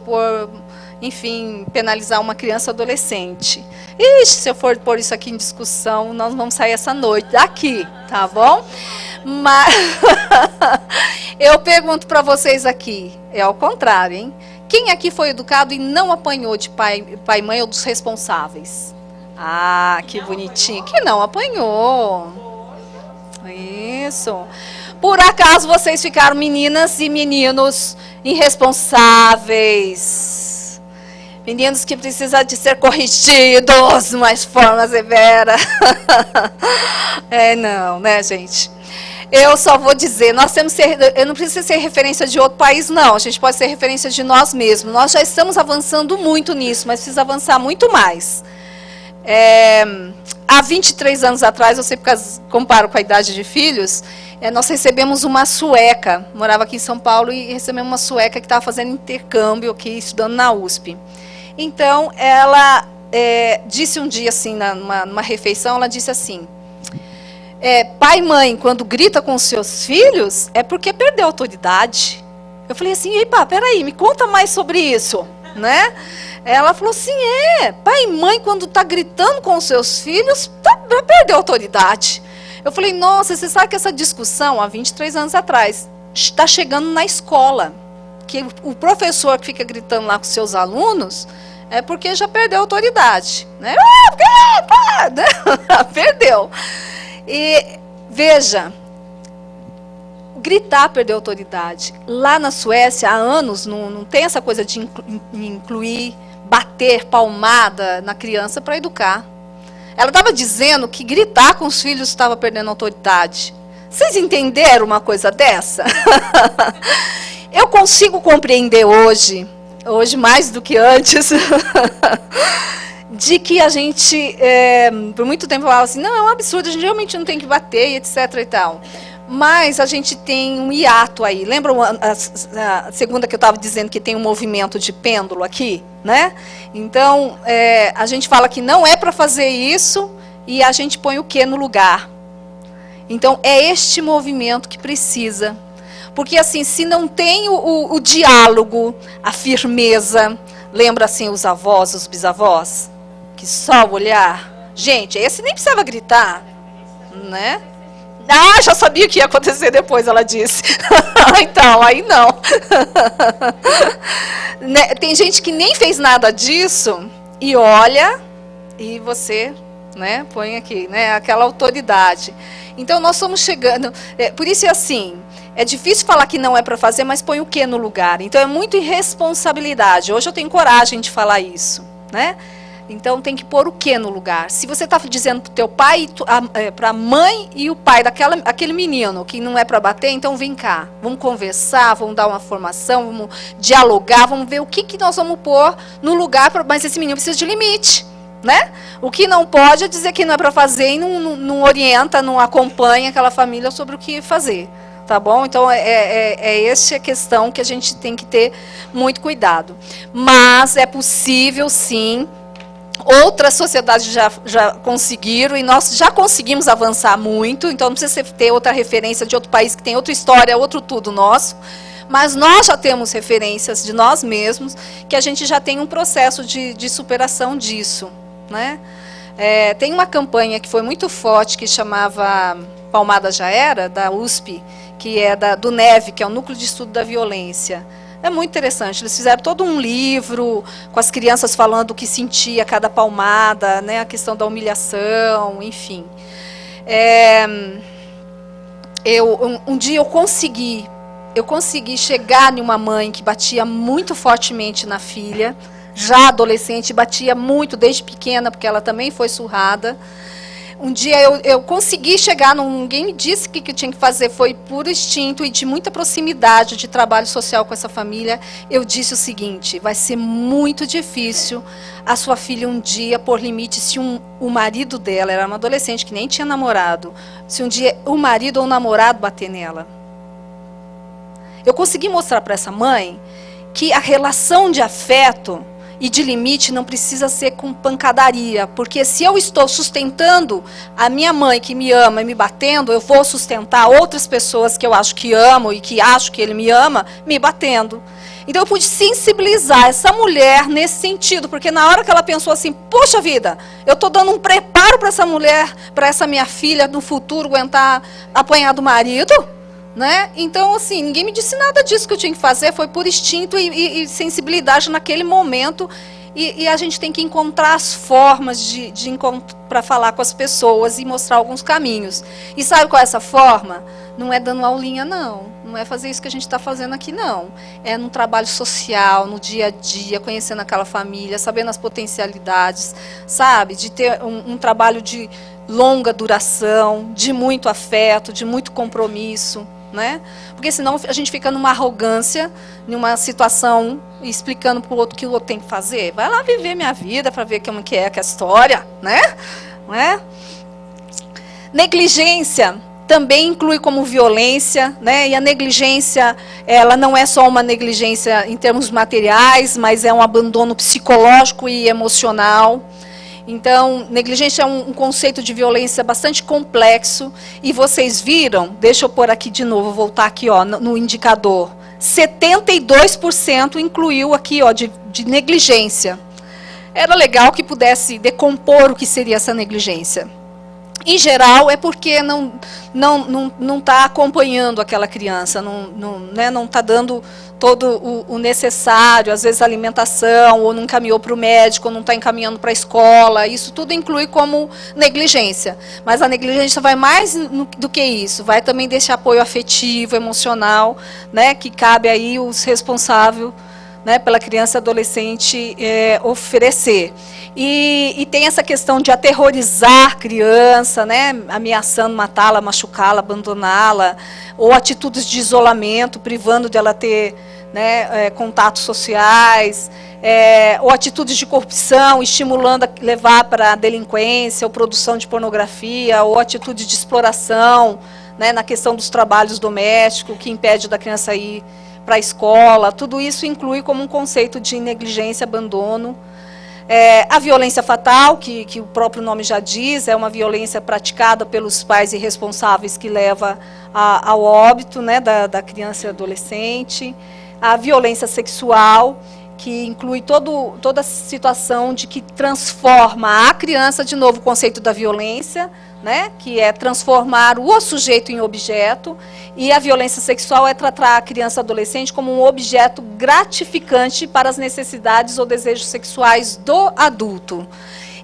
enfim, penalizar uma criança ou adolescente. Ixi, se eu for pôr isso aqui em discussão, nós vamos sair essa noite daqui, tá bom? Mas eu pergunto para vocês aqui, é ao contrário, hein? Quem aqui foi educado e não apanhou de pai e mãe ou dos responsáveis? Ah, que bonitinho. Que não apanhou. Isso. Por acaso vocês ficaram meninas e meninos irresponsáveis? Meninos que precisam de ser corrigidos, mas forma severa. Não, né, gente? Eu só vou dizer, nós temos que ser, eu não preciso ser referência de outro país, não. A gente pode ser referência de nós mesmos. Nós já estamos avançando muito nisso, mas precisa avançar muito mais. Há 23 anos atrás, eu sempre comparo com a idade de filhos, nós recebemos uma sueca, morava aqui em São Paulo, e recebemos uma sueca que estava fazendo intercâmbio aqui, estudando na USP. Então, ela disse um dia, assim, numa refeição, ela disse assim, pai e mãe, quando grita com os seus filhos, é porque perdeu a autoridade. Eu falei assim, ei, pá, peraí, me conta mais sobre isso, né? Ela falou assim, pai e mãe, quando está gritando com os seus filhos, perdeu a autoridade. Eu falei, nossa, você sabe que essa discussão, há 23 anos atrás, está chegando na escola. Que o professor que fica gritando lá com seus alunos, é porque já perdeu a autoridade. Né? Perdeu. E, veja, gritar perdeu a autoridade. Lá na Suécia, há anos, não tem essa coisa de incluir, bater palmada na criança para educar. Ela estava dizendo que gritar com os filhos estava perdendo autoridade. Vocês entenderam uma coisa dessa? Eu consigo compreender hoje mais do que antes, de que a gente, por muito tempo, falava assim, não, é um absurdo, a gente realmente não tem que bater, etc. e tal. Mas a gente tem um hiato aí. Lembram a segunda que eu estava dizendo que tem um movimento de pêndulo aqui? Né? Então, a gente fala que não é para fazer isso e a gente põe o que no lugar? Então, é este movimento que precisa. Porque, assim, se não tem o diálogo, a firmeza, lembra, assim, os avós, os bisavós? que só o olhar, gente, esse nem precisava gritar, né? Ah, já sabia o que ia acontecer depois, ela disse. Então, aí não. Né, tem gente que nem fez nada disso e olha e você, né, põe aqui, né, aquela autoridade. Então, nós estamos chegando... por isso é assim, é difícil falar que não é para fazer, mas põe o que no lugar? Então, é muito irresponsabilidade. Hoje eu tenho coragem de falar isso, né? Então, tem que pôr o que no lugar? Se você está dizendo para o teu pai, para a mãe e o pai daquele menino que não é para bater, então vem cá. Vamos conversar, vamos dar uma formação, vamos dialogar, vamos ver o que nós vamos pôr no lugar. Mas esse menino precisa de limite, né? O que não pode é dizer que não é para fazer e não orienta, não acompanha aquela família sobre o que fazer. Tá bom? Então, essa a questão que a gente tem que ter muito cuidado. Mas é possível, sim. Outras sociedades já conseguiram e nós já conseguimos avançar muito, então não precisa ter outra referência de outro país que tem outra história, outro tudo nosso, mas nós já temos referências de nós mesmos, que a gente já tem um processo de superação disso, né? Tem uma campanha que foi muito forte, que chamava Palmada Já Era, da USP, que é do NEV, que é o Núcleo de Estudo da Violência. É muito interessante, eles fizeram todo um livro com as crianças falando o que sentia cada palmada, né, a questão da humilhação, enfim. Um dia eu consegui chegar em uma mãe que batia muito fortemente na filha, já adolescente, batia muito desde pequena, porque ela também foi surrada. Um dia eu consegui chegar, ninguém me disse o que eu tinha que fazer, foi por instinto e de muita proximidade de trabalho social com essa família. Eu disse o seguinte: vai ser muito difícil a sua filha um dia pôr limite se o marido dela, era uma adolescente que nem tinha namorado, se um dia o marido ou o namorado bater nela. Eu consegui mostrar para essa mãe que a relação de afeto e de limite não precisa ser com pancadaria, porque se eu estou sustentando a minha mãe que me ama e me batendo, eu vou sustentar outras pessoas que eu acho que amo e que acho que ele me ama, me batendo. Então eu pude sensibilizar essa mulher nesse sentido, porque na hora que ela pensou assim, poxa vida, eu estou dando um preparo para essa mulher, para essa minha filha no futuro aguentar apanhar do marido, né? Então, assim, ninguém me disse nada disso que eu tinha que fazer, foi por instinto e sensibilidade naquele momento. E a gente tem que encontrar as formas para falar com as pessoas e mostrar alguns caminhos. E sabe qual é essa forma? Não é dando aulinha, não. Não é fazer isso que a gente está fazendo aqui, não. É no trabalho social, no dia a dia, conhecendo aquela família, sabendo as potencialidades, sabe? De ter um trabalho de longa duração, de muito afeto, de muito compromisso. Né? Porque senão a gente fica numa arrogância, numa situação, explicando para o outro que o outro tem que fazer. Vai lá viver minha vida para ver como que é a história, né? Não é? Negligência também inclui como violência, né? E a negligência, ela não é só uma negligência em termos materiais, mas é um abandono psicológico e emocional. Então, negligência é um conceito de violência bastante complexo. E vocês viram, deixa eu pôr aqui de novo, voltar aqui ó, no indicador, 72% incluiu aqui ó, de negligência. Era legal que pudesse decompor o que seria essa negligência. Em geral, é porque não está acompanhando aquela criança, não está dando todo o necessário, às vezes alimentação, ou não encaminhou para o médico, ou não está encaminhando para a escola. Isso tudo inclui como negligência. Mas a negligência vai mais do que isso, vai também deixar apoio afetivo, emocional, né, que cabe aí os responsáveis, né, pela criança e adolescente oferecer. E tem essa questão de aterrorizar a criança, né, ameaçando matá-la, machucá-la, abandoná-la, ou atitudes de isolamento, privando de ela ter, né, contatos sociais, ou atitudes de corrupção, estimulando a levar para a delinquência, ou produção de pornografia, ou atitudes de exploração, né, na questão dos trabalhos domésticos, que impede da criança ir para a escola. Tudo isso inclui como um conceito de negligência, abandono. A violência fatal, que o próprio nome já diz, é uma violência praticada pelos pais irresponsáveis que leva ao óbito, né, da criança e adolescente. A violência sexual, que inclui toda a situação de que transforma a criança, de novo, o conceito da violência, né, que é transformar o sujeito em objeto, e a violência sexual é tratar a criança e adolescente como um objeto gratificante para as necessidades ou desejos sexuais do adulto.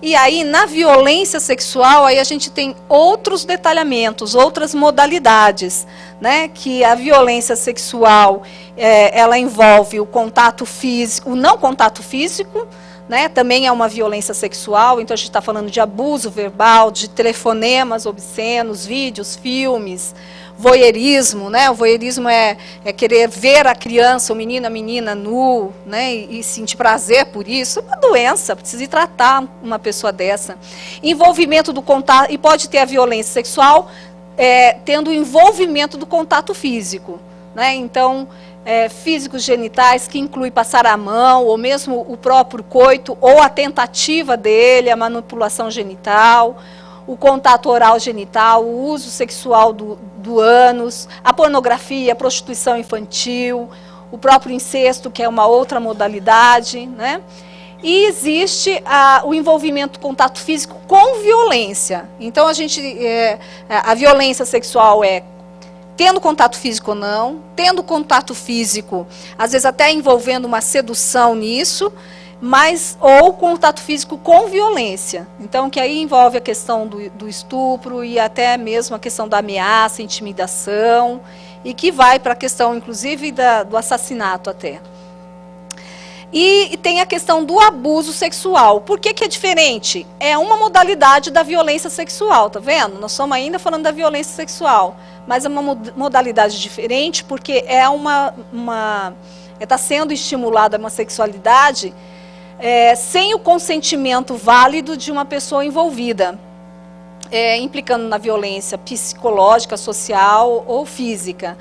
E aí, na violência sexual, aí a gente tem outros detalhamentos, outras modalidades, né? Que a violência sexual, ela envolve o contato físico, o não contato físico, né? Também é uma violência sexual, então a gente está falando de abuso verbal, de telefonemas obscenos, vídeos, filmes, voyeurismo, né? O voyeurismo é querer ver a criança, o menino, a menina nu, né? E sentir prazer por isso. É uma doença, precisa ir tratar uma pessoa dessa. Envolvimento do contato, e pode ter a violência sexual tendo o envolvimento do contato físico, né? Então, físicos genitais, que inclui passar a mão, ou mesmo o próprio coito, ou a tentativa dele, a manipulação genital, o contato oral genital, o uso sexual do ânus, a pornografia, a prostituição infantil, o próprio incesto, que é uma outra modalidade, né? E existe o envolvimento do contato físico com violência. Então, a violência sexual é tendo contato físico ou não, tendo contato físico, às vezes até envolvendo uma sedução nisso, ou contato físico com violência. Então, que aí envolve a questão do estupro e até mesmo a questão da ameaça, intimidação, e que vai para a questão, inclusive, do assassinato até. E tem a questão do abuso sexual. Por que é diferente? É uma modalidade da violência sexual, tá vendo? Nós estamos ainda falando da violência sexual, mas é uma modalidade diferente porque está sendo estimulada uma sexualidade sem o consentimento válido de uma pessoa envolvida, implicando na violência psicológica, social ou física.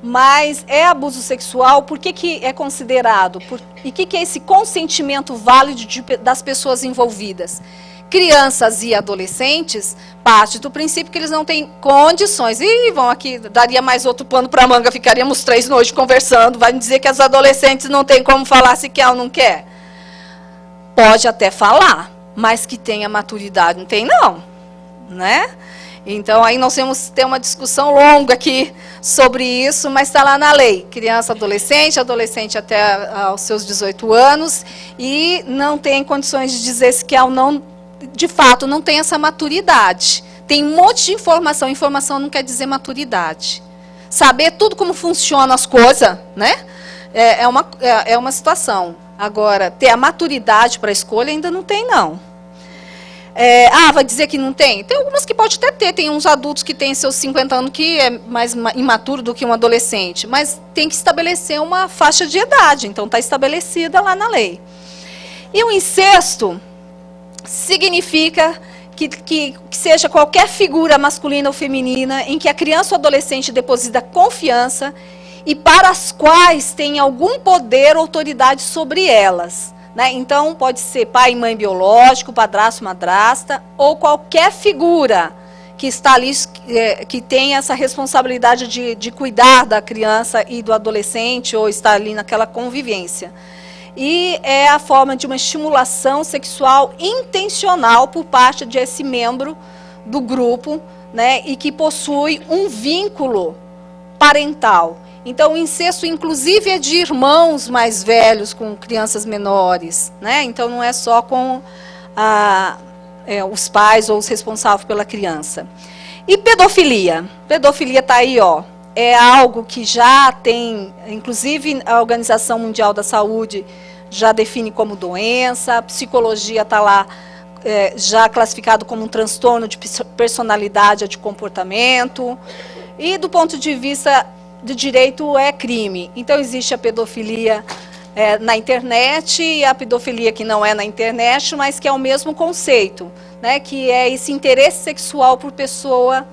Mas é abuso sexual, por que é considerado? E o que é esse consentimento válido das pessoas envolvidas? Crianças e adolescentes, parte do princípio que eles não têm condições. E vão aqui, daria mais outro pano para a manga, ficaríamos 3 noites conversando, vai me dizer que as adolescentes não têm como falar se quer ou não quer? Pode até falar, mas que tenha maturidade, não tem não, né? Então, aí nós vamos ter uma discussão longa aqui sobre isso, mas está lá na lei. Criança, adolescente até aos seus 18 anos, e não tem condições de dizer se quer ou não, de fato, não tem essa maturidade. Tem um monte de informação, informação não quer dizer maturidade. Saber tudo como funcionam as coisas, né? É uma situação. Agora, ter a maturidade para a escolha ainda não tem, não. Vai dizer que não tem? Tem algumas que pode até ter. Tem uns adultos que têm seus 50 anos que é mais imaturo do que um adolescente. Mas tem que estabelecer uma faixa de idade. Então, está estabelecida lá na lei. E o incesto significa que seja qualquer figura masculina ou feminina em que a criança ou adolescente deposita confiança e para as quais tem algum poder ou autoridade sobre elas. Né? Então, pode ser pai e mãe biológico, padrasto, madrasta, ou qualquer figura que está ali, que tem essa responsabilidade de cuidar da criança e do adolescente, ou está ali naquela convivência. E é a forma de uma estimulação sexual intencional por parte desse membro do grupo, né? E que possui um vínculo parental. Então, o incesto, inclusive, é de irmãos mais velhos com crianças menores, né? Então, não é só com os pais ou os responsáveis pela criança. E pedofilia? Pedofilia está aí, ó. É algo que já tem, inclusive, a Organização Mundial da Saúde já define como doença, a psicologia está lá já classificado como um transtorno de personalidade ou de comportamento, e do ponto de vista de direito é crime. Então, existe a pedofilia na internet e a pedofilia que não é na internet, mas que é o mesmo conceito, né? Que é esse interesse sexual por pessoa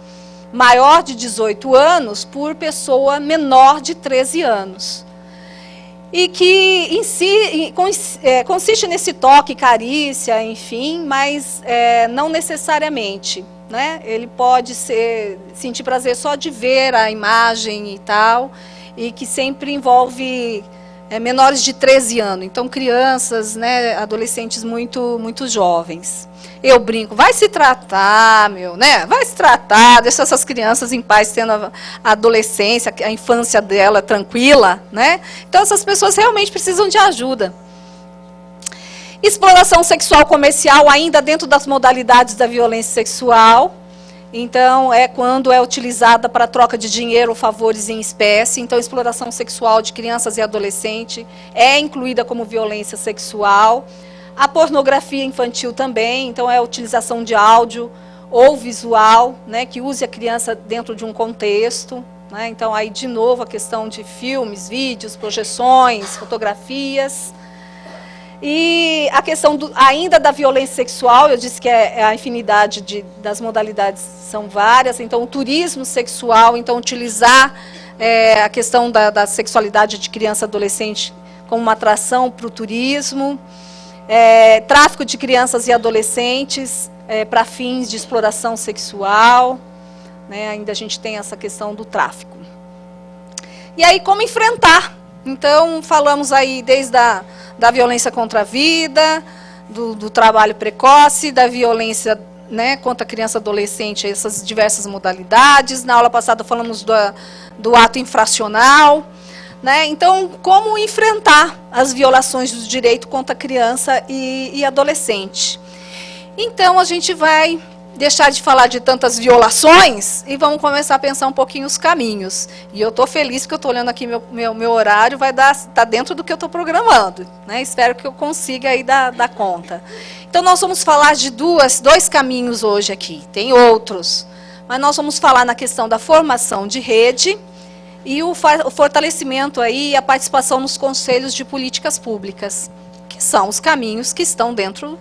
maior de 18 anos por pessoa menor de 13 anos. E que em si consiste nesse toque, carícia, enfim, mas não necessariamente. Né? Ele pode sentir prazer só de ver a imagem e tal, e que sempre envolve menores de 13 anos, então crianças, né, adolescentes muito jovens. Eu brinco, vai se tratar, né? Vai se tratar, deixa essas crianças em paz, tendo a adolescência, a infância dela tranquila, né? Então essas pessoas realmente precisam de ajuda. Exploração sexual comercial, ainda dentro das modalidades da violência sexual. Então, é quando é utilizada para troca de dinheiro ou favores em espécie. Então, exploração sexual de crianças e adolescentes é incluída como violência sexual. A pornografia infantil também, então é a utilização de áudio ou visual, né, que use a criança dentro de um contexto. Né? Então, aí, de novo, a questão de filmes, vídeos, projeções, fotografias. E a questão ainda da violência sexual, eu disse que a infinidade das modalidades são várias, então o turismo sexual, então utilizar a questão da sexualidade de criança e adolescente como uma atração para o turismo, tráfico de crianças e adolescentes para fins de exploração sexual, né, ainda a gente tem essa questão do tráfico. E aí, como enfrentar? Então, falamos aí desde da violência contra a vida, do trabalho precoce, da violência, né, contra a criança e adolescente, essas diversas modalidades. Na aula passada falamos do ato infracional. Né? Então, como enfrentar as violações do direito contra a criança e adolescente? Então, a gente vai deixar de falar de tantas violações e vamos começar a pensar um pouquinho os caminhos. E eu estou feliz porque eu estou olhando aqui meu horário, tá dentro do que eu estou programando. Né? Espero que eu consiga aí dar conta. Então, nós vamos falar de dois caminhos hoje aqui. Tem outros, mas nós vamos falar na questão da formação de rede e o fortalecimento aí, a participação nos conselhos de políticas públicas, que são os caminhos que estão dentro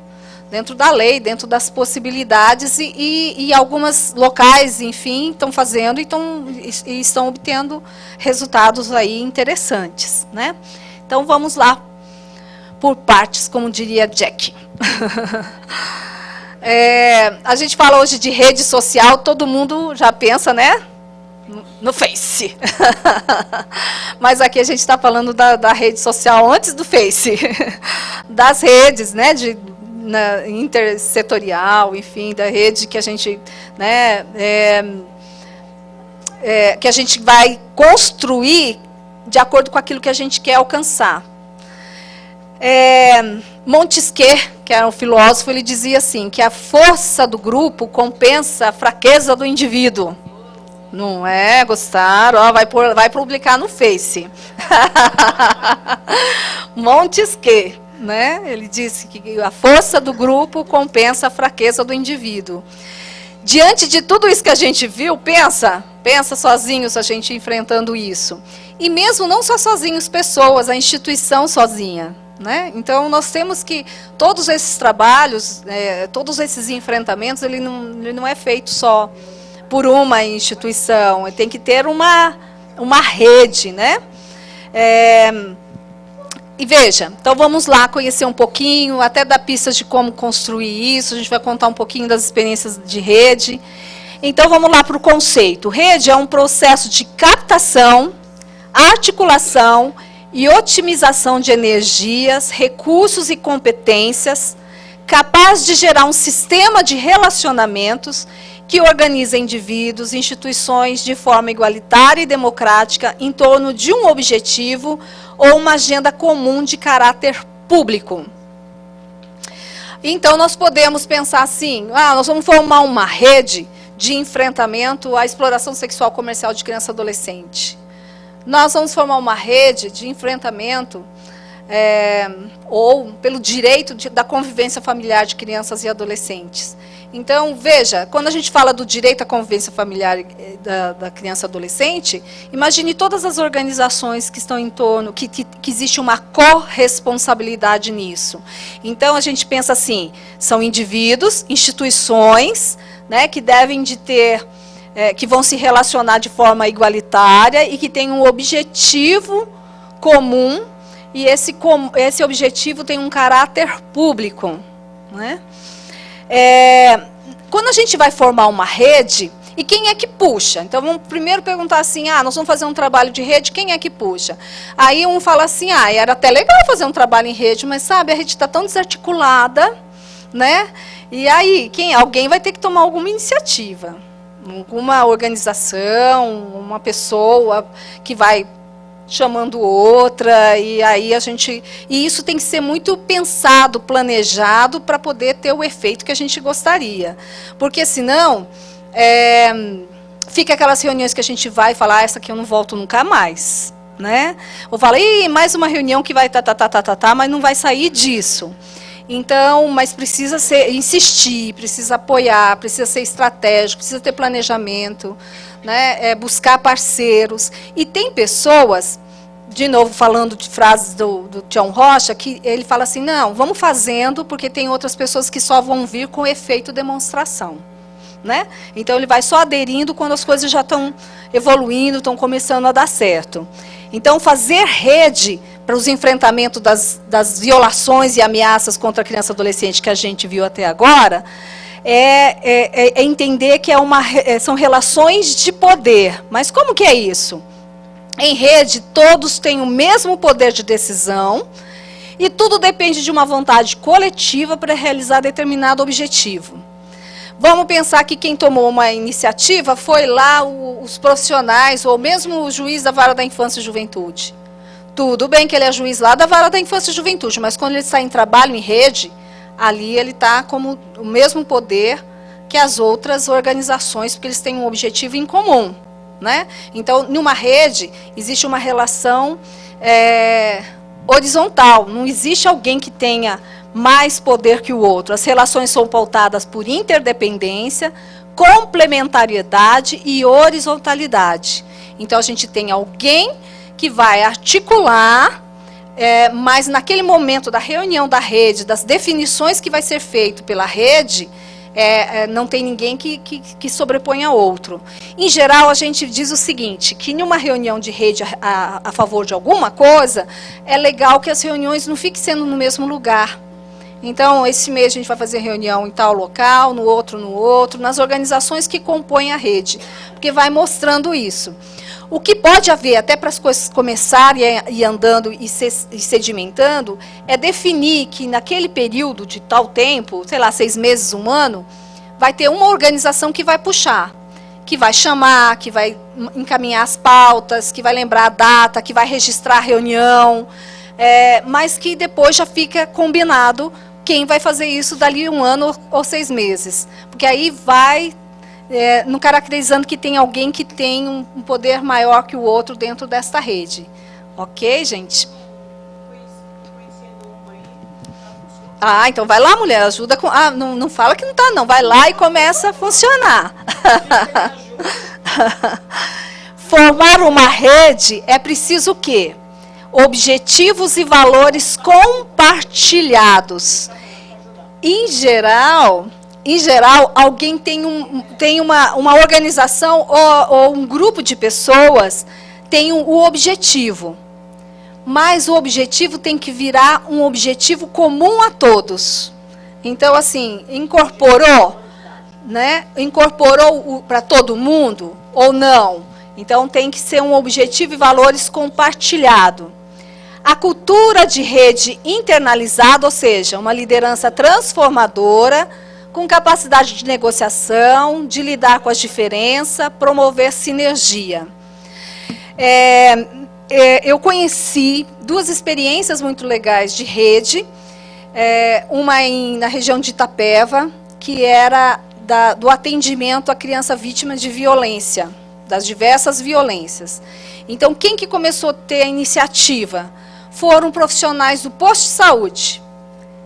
da lei, dentro das possibilidades, e algumas locais, enfim, estão fazendo e estão obtendo resultados aí interessantes. Né? Então, vamos lá, por partes, como diria Jack. A gente fala hoje de rede social, todo mundo já pensa, né? No Face. Mas aqui a gente está falando da rede social antes do Face. Das redes, né, intersetorial, enfim, da rede que a gente, né, que a gente vai construir de acordo com aquilo que a gente quer alcançar. Montesquieu, que era um filósofo, ele dizia assim, que a força do grupo compensa a fraqueza do indivíduo. Não é? Gostaram? Ó, vai publicar no Face. Montesquieu, né? Ele disse que a força do grupo compensa a fraqueza do indivíduo. Diante de tudo isso que a gente viu, pensa sozinhos a gente enfrentando isso. E mesmo não só sozinhos, pessoas, a instituição sozinha. Né? Então, nós temos que, todos esses trabalhos, todos esses enfrentamentos, ele não é feito só por uma instituição, ele tem que ter uma rede, né? E veja, então vamos lá conhecer um pouquinho, até dar pistas de como construir isso, a gente vai contar um pouquinho das experiências de rede. Então vamos lá para o conceito. Rede é um processo de captação, articulação e otimização de energias, recursos e competências, capaz de gerar um sistema de relacionamentos que organiza indivíduos, instituições de forma igualitária e democrática em torno de um objetivo ou uma agenda comum de caráter público. Então, nós podemos pensar assim, nós vamos formar uma rede de enfrentamento à exploração sexual comercial de criança e adolescente. Nós vamos formar uma rede de enfrentamento ou pelo direito da convivência familiar de crianças e adolescentes. Então, veja, quando a gente fala do direito à convivência familiar da criança e adolescente, imagine todas as organizações que estão em torno, que existe uma corresponsabilidade nisso. Então, a gente pensa assim, são indivíduos, instituições, né, que devem de ter, que vão se relacionar de forma igualitária e que têm um objetivo comum, e esse objetivo tem um caráter público, né? Quando a gente vai formar uma rede, E quem é que puxa? Então, vamos primeiro perguntar assim, nós vamos fazer um trabalho de rede, quem é que puxa? Aí um fala assim, era até legal fazer um trabalho em rede, mas sabe, a rede está tão desarticulada, né? E aí, alguém vai ter que tomar alguma iniciativa. Alguma organização, uma pessoa que vai chamando outra, e aí e isso tem que ser muito pensado, planejado, para poder ter o efeito que a gente gostaria. Porque senão, fica aquelas reuniões que a gente vai falar, essa aqui eu não volto nunca mais, né? Ou fala, mais uma reunião que vai mas não vai sair disso. Então, mas precisa insistir, precisa apoiar, precisa ser estratégico, precisa ter planejamento, né? Buscar parceiros. E tem pessoas, de novo falando de frases do Tião Rocha, que ele fala assim, não, vamos fazendo, porque tem outras pessoas que só vão vir com efeito demonstração. Né? Então, ele vai só aderindo quando as coisas já estão evoluindo, estão começando a dar certo. Então, fazer rede para os enfrentamentos das violações e ameaças contra a criança e adolescente que a gente viu até agora, é entender que são relações de poder. Mas como que é isso? Em rede, todos têm o mesmo poder de decisão e tudo depende de uma vontade coletiva para realizar determinado objetivo. Vamos pensar que quem tomou uma iniciativa foi lá os profissionais, ou mesmo o juiz da Vara da Infância e Juventude. Tudo bem que ele é juiz lá da Vara da Infância e Juventude, mas quando ele está em trabalho em rede, ali ele está como o mesmo poder que as outras organizações, porque eles têm um objetivo em comum. Né? Então, numa rede, existe uma relação horizontal, não existe alguém que tenha mais poder que o outro. As relações são pautadas por interdependência, complementariedade e horizontalidade. Então, a gente tem alguém que vai articular, mas naquele momento da reunião da rede, das definições que vai ser feito pela rede, não tem ninguém que sobreponha outro. Em geral, a gente diz o seguinte, que em uma reunião de rede a favor de alguma coisa, é legal que as reuniões não fiquem sendo no mesmo lugar. Então, esse mês a gente vai fazer reunião em tal local, no outro, nas organizações que compõem a rede, porque vai mostrando isso. O que pode haver, até para as coisas começarem a ir andando e sedimentando, é definir que naquele período de tal tempo, sei lá, 6 meses, 1 ano, vai ter uma organização que vai puxar, que vai chamar, que vai encaminhar as pautas, que vai lembrar a data, que vai registrar a reunião, mas que depois já fica combinado quem vai fazer isso dali 1 ano ou 6 meses. Porque aí vai... não caracterizando que tem alguém que tem um poder maior que o outro dentro desta rede. Ok, gente? Então vai lá, mulher, ajuda com... não fala que não está, não. Vai lá e começa a funcionar. Formar uma rede é preciso o quê? Objetivos e valores compartilhados. Em geral, alguém tem uma organização ou um grupo de pessoas tem o objetivo. Mas o objetivo tem que virar um objetivo comum a todos. Então, assim, incorporou, né? Incorporou para todo mundo ou não? Então, tem que ser um objetivo e valores compartilhado. A cultura de rede internalizada, ou seja, uma liderança transformadora, com capacidade de negociação, de lidar com as diferenças, promover sinergia. Eu conheci 2 experiências muito legais de rede, uma na região de Itapeva, que era do atendimento à criança vítima de violência, das diversas violências. Então, quem que começou a ter a iniciativa? Foram profissionais do posto de saúde.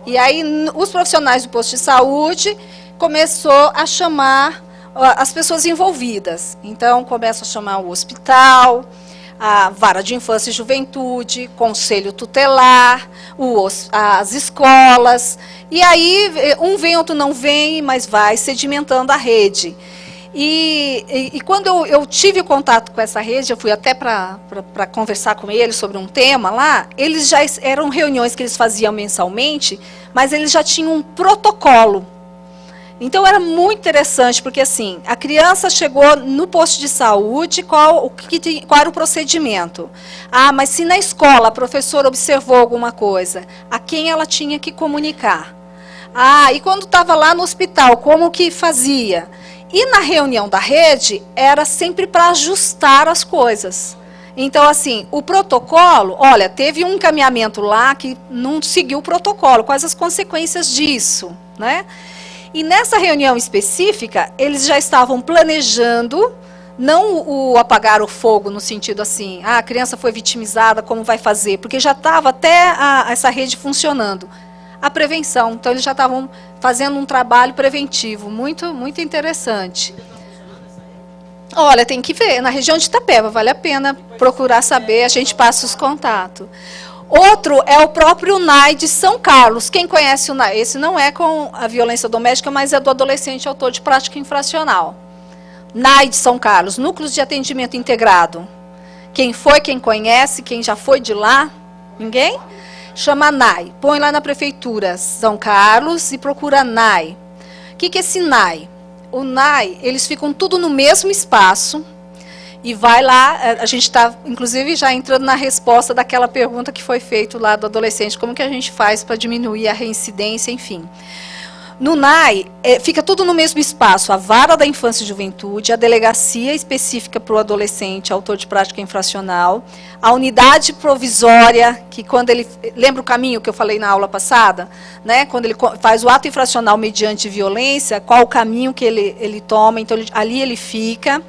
E aí, os profissionais do posto de saúde começou a chamar as pessoas envolvidas. Então, começa a chamar o hospital, a Vara de Infância e Juventude, Conselho Tutelar, as escolas. E aí, um vem, outro não vem, mas vai sedimentando a rede. E quando eu tive contato com essa rede, eu fui até para conversar com eles sobre um tema lá, eles já eram reuniões que eles faziam mensalmente, mas eles já tinham um protocolo. Então era muito interessante, porque assim, a criança chegou no posto de saúde, qual era o procedimento? Ah, mas se na escola a professora observou alguma coisa, a quem ela tinha que comunicar? Ah, e quando estava lá no hospital, como que fazia? E na reunião da rede, era sempre para ajustar as coisas. Então, assim, o protocolo, olha, teve um encaminhamento lá que não seguiu o protocolo, quais as consequências disso, né? E nessa reunião específica, eles já estavam planejando, não o apagar o fogo no sentido assim, a criança foi vitimizada, como vai fazer? Porque já estava até essa rede funcionando. A prevenção, então eles já estavam fazendo um trabalho preventivo, muito, muito interessante. Olha, tem que ver, na região de Itapeva, vale a pena procurar saber, a gente passa os contatos. Outro é o próprio NAI de São Carlos. Quem conhece o NAI? Esse não é com a violência doméstica, mas é do adolescente autor de prática infracional. NAI de São Carlos, Núcleos de Atendimento Integrado. Quem foi, quem conhece, quem já foi de lá? Ninguém? Chama NAI. Põe lá na prefeitura São Carlos e procura NAI. O que é esse NAI? O NAI, eles ficam tudo no mesmo espaço. E vai lá, a gente está, inclusive, já entrando na resposta daquela pergunta que foi feita lá do adolescente, como que a gente faz para diminuir a reincidência, enfim. No NAI, fica tudo no mesmo espaço, a vara da infância e juventude, a delegacia específica para o adolescente, autor de prática infracional, a unidade provisória, que quando ele, lembra o caminho que eu falei na aula passada? Né? Quando ele faz o ato infracional mediante violência, qual o caminho que ele toma, então ali ele fica.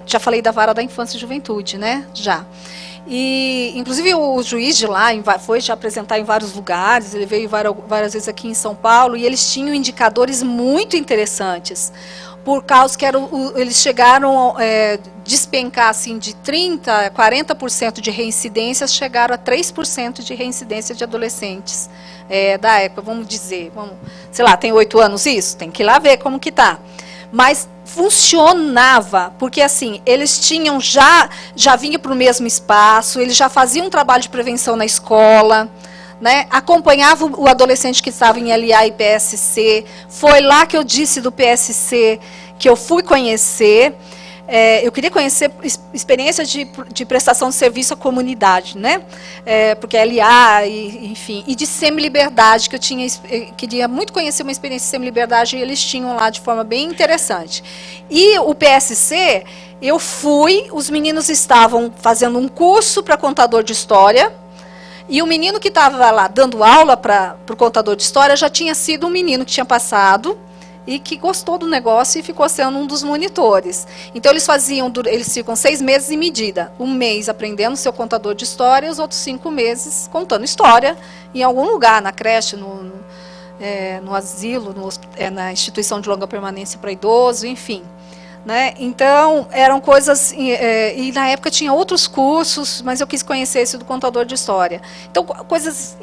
Já falei da vara da infância e juventude, né? Já. E, inclusive, o juiz de lá foi já apresentar em vários lugares, ele veio várias vezes aqui em São Paulo, e eles tinham indicadores muito interessantes, por causa que eles chegaram a despencar assim, de 30% a 40% de reincidências, chegaram a 3% de reincidência de adolescentes da época, vamos dizer, sei lá, tem 8 anos isso? Tem que ir lá ver como que está. Mas funcionava, porque assim, eles tinham já vinha para o mesmo espaço, eles já faziam um trabalho de prevenção na escola, né? Acompanhava o adolescente que estava em LA e PSC, foi lá que eu disse do PSC, que eu fui conhecer, eu queria conhecer experiência de prestação de serviço à comunidade, né? Porque LA, enfim, e de semi-liberdade, que eu queria muito conhecer uma experiência de semi-liberdade, e eles tinham lá de forma bem interessante. E o PSC, eu fui, os meninos estavam fazendo um curso para contador de história, e o menino que estava lá dando aula para o contador de história já tinha sido um menino que tinha passado, e que gostou do negócio e ficou sendo um dos monitores. Então, eles ficam 6 meses em medida. 1 mês aprendendo seu contador de história e os outros 5 meses contando história em algum lugar, na creche, no asilo, na instituição de longa permanência para idoso, enfim. Né? Então, eram coisas... e na época tinha outros cursos, mas eu quis conhecer esse do contador de história. Então, coisas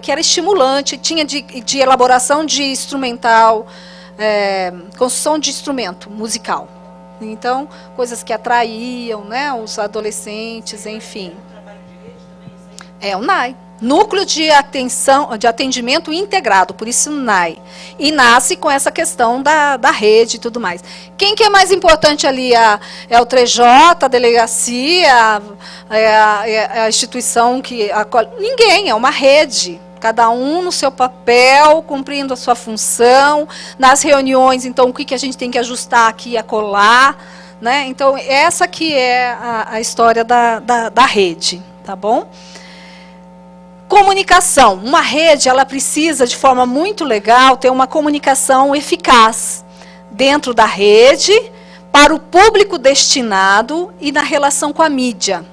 que era estimulante, tinha de elaboração de instrumental, construção de instrumento musical. Então, coisas que atraíam, né, os adolescentes, enfim. O NAI. Núcleo de Atendimento Integrado, por isso NAI. E nasce com essa questão da rede e tudo mais. Quem que é mais importante ali? É o 3J, a delegacia, a instituição que acolhe? Ninguém, é uma rede. Cada um no seu papel, cumprindo a sua função. Nas reuniões, então, o que a gente tem que ajustar aqui e acolá, né? Então, essa que é a história da rede, tá bom? Comunicação. Uma rede, ela precisa, de forma muito legal, ter uma comunicação eficaz dentro da rede, para o público destinado e na relação com a mídia.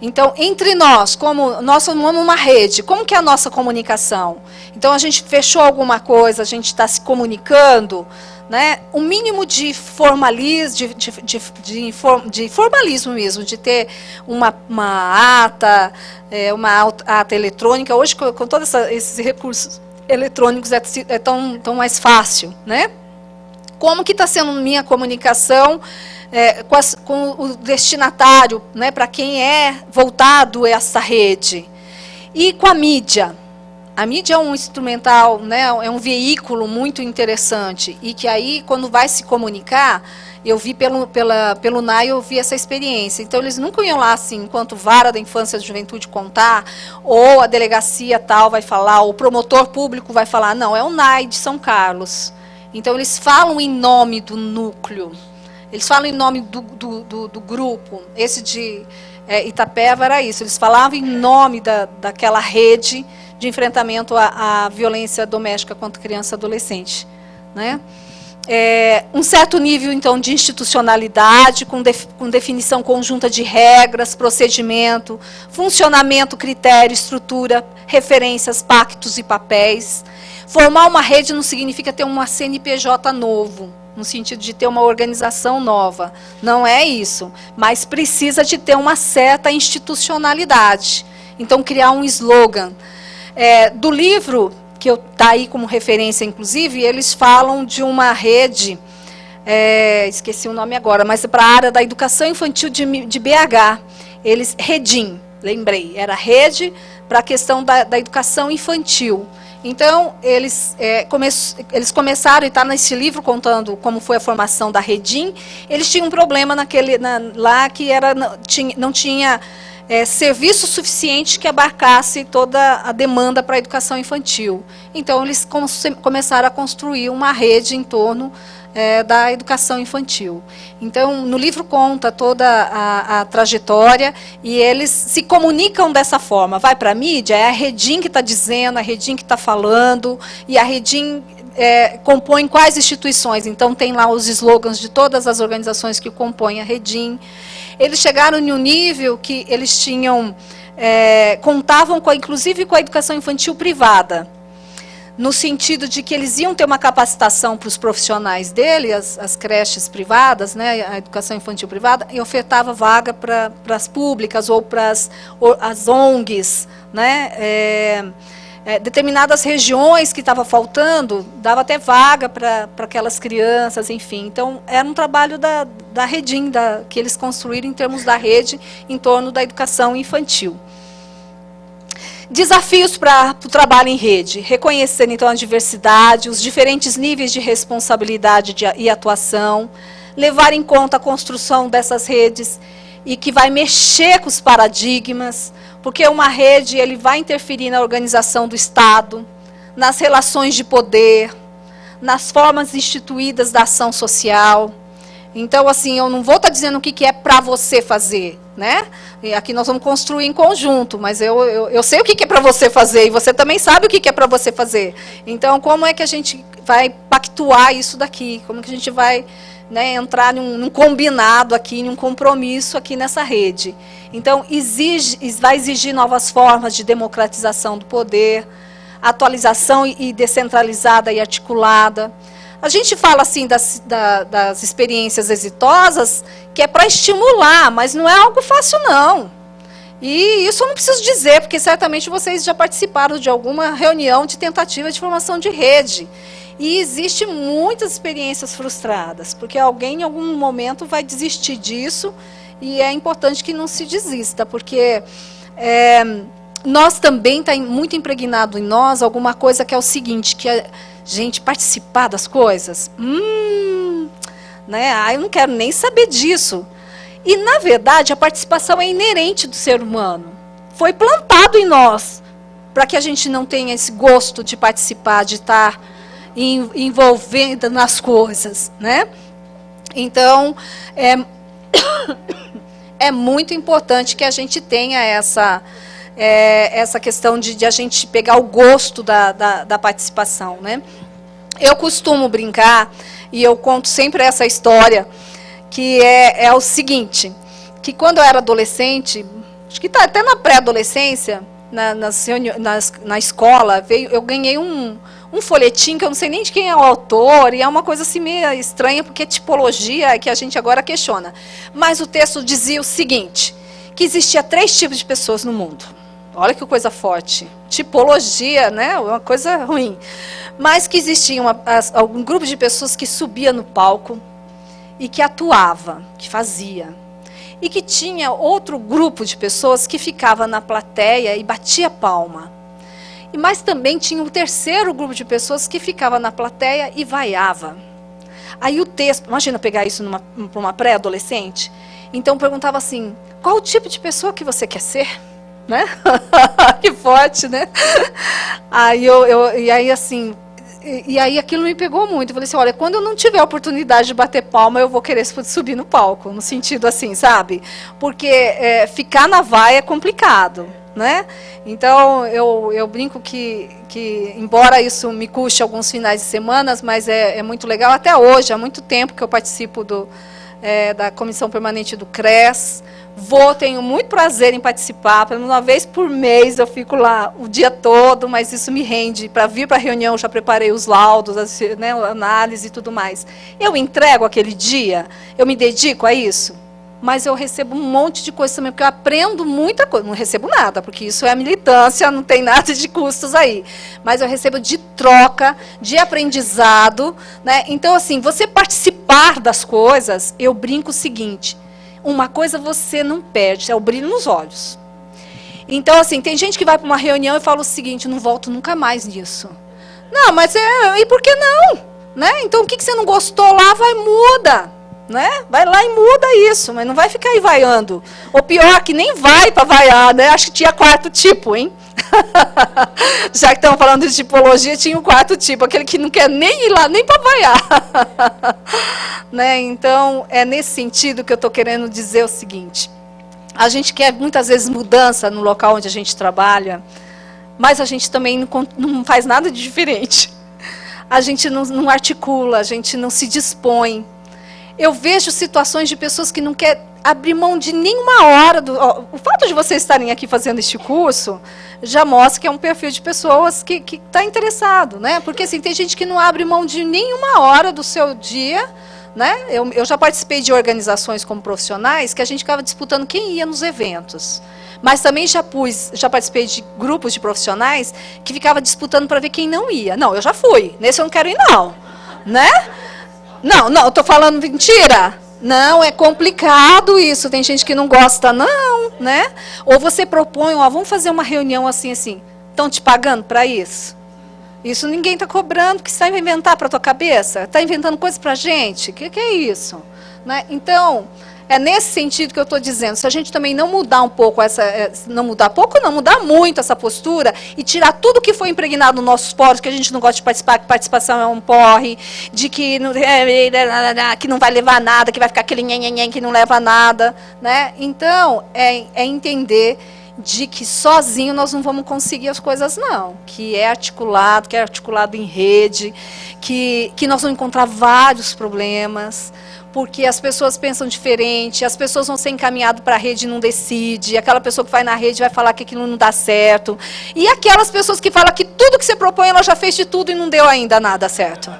Então, entre nós, como nós somos uma rede, como que é a nossa comunicação? Então, a gente fechou alguma coisa, a gente está se comunicando, né? Um mínimo de formalismo, de formalismo mesmo, de ter uma ata, uma ata eletrônica. Hoje, com todos esses recursos eletrônicos, é tão mais fácil, né? Como que está sendo minha comunicação com o destinatário, né, para quem é voltado essa rede? E com a mídia, a mídia é um instrumental, né, é um veículo muito interessante, e que aí, quando vai se comunicar, eu vi pelo NAI, eu vi essa experiência. Então, eles nunca iam lá, assim, enquanto vara da infância e da juventude contar, ou a delegacia tal vai falar, ou o promotor público vai falar. Não, é o NAI de São Carlos. Então, eles falam em nome do núcleo, eles falam em nome do grupo. Esse de Itapeva era isso, eles falavam em nome daquela rede de enfrentamento à violência doméstica contra criança e adolescente, né? Um certo nível, então, de institucionalidade, com definição conjunta de regras, procedimento, funcionamento, critério, estrutura, referências, pactos e papéis. Formar uma rede não significa ter uma CNPJ novo, no sentido de ter uma organização nova. Não é isso, mas precisa de ter uma certa institucionalidade. Então, criar um slogan. Do livro, que está aí como referência, inclusive, eles falam de uma rede, esqueci o nome agora, mas é para a área da educação infantil de BH. Redim, lembrei, era rede para a questão da educação infantil. Então, eles começaram, e está nesse livro contando como foi a formação da Redim. Eles tinham um problema lá que não tinha serviço suficiente que abarcasse toda a demanda para a educação infantil. Então, eles começaram a construir uma rede em torno da educação infantil. Então, no livro conta toda a trajetória, e eles se comunicam dessa forma. Vai para a mídia, é a Redim que está dizendo, a Redim que está falando, e a Redim compõe quais instituições. Então, tem lá os slogans de todas as organizações que compõem a Redim. Eles chegaram em um nível que eles tinham, contavam inclusive com a educação infantil privada, no sentido de que eles iam ter uma capacitação para os profissionais dele, as creches privadas, né, a educação infantil privada, e ofertava vaga para as públicas ou para as ONGs, né, determinadas regiões que estava faltando, dava até vaga para aquelas crianças, enfim. Então, era um trabalho da Redim, que eles construíram em termos da rede, em torno da educação infantil. Desafios para o trabalho em rede. Reconhecer, então, a diversidade, os diferentes níveis de responsabilidade e atuação, levar em conta a construção dessas redes, e que vai mexer com os paradigmas, porque uma rede ele vai interferir na organização do Estado, nas relações de poder, nas formas instituídas da ação social. Então, assim, eu não vou estar dizendo o que é para você fazer, né? E aqui nós vamos construir em conjunto, mas eu sei o que é para você fazer, e você também sabe o que é para você fazer. Então, como é que a gente vai pactuar isso daqui? Como é que a gente vai, né, entrar num combinado aqui, num compromisso aqui nessa rede? Então, vai exigir novas formas de democratização do poder, atualização e descentralizada e articulada. A gente fala assim das experiências exitosas, que é para estimular, mas não é algo fácil, não. E isso eu não preciso dizer, porque certamente vocês já participaram de alguma reunião de tentativa de formação de rede. E existe muitas experiências frustradas, porque alguém em algum momento vai desistir disso, e é importante que não se desista, porque nós também está muito impregnado em nós alguma coisa que é o seguinte, que a gente participar das coisas, né? Eu não quero nem saber disso. E, na verdade, a participação é inerente do ser humano. Foi plantado em nós, para que a gente não tenha esse gosto de participar, de estar envolvendo nas coisas, né? Então, é muito importante que a gente tenha essa questão de a gente pegar o gosto da participação, né? Eu costumo brincar, e eu conto sempre essa história, que é o seguinte, que quando eu era adolescente, acho que tá até na pré-adolescência, na escola, eu ganhei um folhetim, que eu não sei nem de quem é o autor, e é uma coisa assim meio estranha, porque é tipologia que a gente agora questiona. Mas o texto dizia o seguinte, que existia 3 tipos de pessoas no mundo. Olha que coisa forte. Tipologia, né? Uma coisa ruim. Mas que existia algum grupo de pessoas que subia no palco e que atuava, que fazia. E que tinha outro grupo de pessoas que ficava na plateia e batia palma. Mas também tinha o terceiro grupo de pessoas que ficava na plateia e vaiava. Aí o texto, imagina pegar isso para uma pré-adolescente. Então perguntava assim, qual o tipo de pessoa que você quer ser? Né? Que forte, né? E aí assim, e aí aquilo me pegou muito. Eu falei assim, olha, quando eu não tiver a oportunidade de bater palma, eu vou querer subir no palco, no sentido assim, sabe? Porque ficar na vaia é complicado, né? Então, eu brinco que, embora isso me custe alguns finais de semana, mas é muito legal. Até hoje, há muito tempo que eu participo da Comissão Permanente do CRES. Tenho muito prazer em participar, pelo menos uma vez por mês eu fico lá o dia todo, mas isso me rende. Para vir para a reunião, já preparei os laudos, né, a análise e tudo mais. Eu entrego aquele dia, eu me dedico a isso, mas eu recebo um monte de coisa também, porque eu aprendo muita coisa. Não recebo nada, porque isso é militância, não tem nada de custos aí. Mas eu recebo de troca, de aprendizado. Né? Então, assim, você participar das coisas, eu brinco o seguinte, uma coisa você não perde, é o brilho nos olhos. Então, assim, tem gente que vai para uma reunião e fala o seguinte, não volto nunca mais nisso. Não, mas e por que não? Né? Então, o que você não gostou lá, muda. Né? Vai lá e muda isso, mas não vai ficar aí vaiando. Ou pior, que nem vai para vaiar, né? Acho que tinha quarto tipo, hein? Já que estamos falando de tipologia, tinha o quarto tipo, aquele que não quer nem ir lá, nem para vaiar. Né? Então, é nesse sentido que eu estou querendo dizer o seguinte. A gente quer muitas vezes mudança no local onde a gente trabalha, mas a gente também não faz nada de diferente. A gente não articula, a gente não se dispõe. Eu vejo situações de pessoas que não querem abrir mão de nenhuma hora. O fato de vocês estarem aqui fazendo este curso já mostra que é um perfil de pessoas que está interessado. Né? Porque assim, tem gente que não abre mão de nenhuma hora do seu dia. Né? Eu já participei de organizações como profissionais que a gente ficava disputando quem ia nos eventos. Mas também já participei de grupos de profissionais que ficava disputando para ver quem não ia. Não, eu já fui. Nesse eu não quero ir, não. Né? Não, eu estou falando mentira. Não, é complicado isso. Tem gente que não gosta, não, né? Ou você propõe, vamos fazer uma reunião assim. Estão te pagando para isso? Isso ninguém está cobrando, que você vai inventar para a tua cabeça? Está inventando coisa para a gente? O que é isso? Né? Então, é nesse sentido que eu estou dizendo, se a gente também não mudar um pouco, não mudar muito essa postura, e tirar tudo que foi impregnado nos nossos poros, que a gente não gosta de participar, que participação é um porre, de que não vai levar a nada, que vai ficar aquele nhenhenhen que não leva a nada. Né? Então, é entender de que sozinho nós não vamos conseguir as coisas, não. Que é articulado em rede, que nós vamos encontrar vários problemas, porque as pessoas pensam diferente, as pessoas vão ser encaminhadas para a rede e não decide, aquela pessoa que vai na rede vai falar que aquilo não dá certo, e aquelas pessoas que falam que tudo que você propõe, ela já fez de tudo e não deu ainda nada certo.